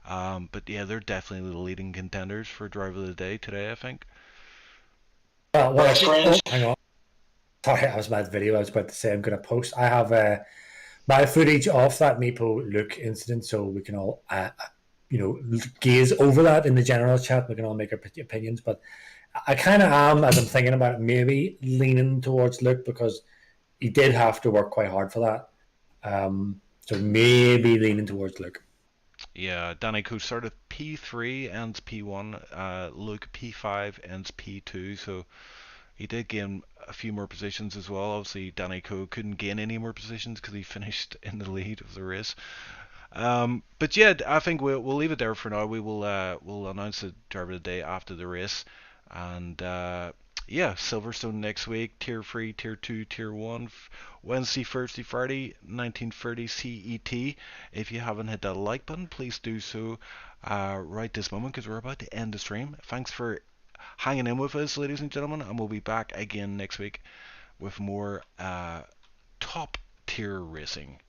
But yeah, they're definitely the leading contenders for driver of the day today, I think. Hang on. Sorry, that was my video. I was about to say I'm going to post. I have my footage of that Meepo Luke incident, so we can all, gaze over that in the general chat. We can all make our opinions. But I kind of am, as I'm thinking about it, maybe leaning towards Luke because he did have to work quite hard for that. So maybe leaning towards Luke. Yeah, Danico started P3, ends P1. Luke P5, ends P2. So he did gain a few more positions as well. Obviously, Danico couldn't gain any more positions because he finished in the lead of the race. But yeah, I think we'll leave it there for now. We'll announce the driver of the day after the race, and Silverstone next week. Tier 3, Tier 2, Tier 1. Wednesday, Thursday, Friday, 19:30 CET. If you haven't hit that like button, please do so right this moment because we're about to end the stream. Thanks for hanging in with us, ladies and gentlemen, and we'll be back again next week with more top tier racing.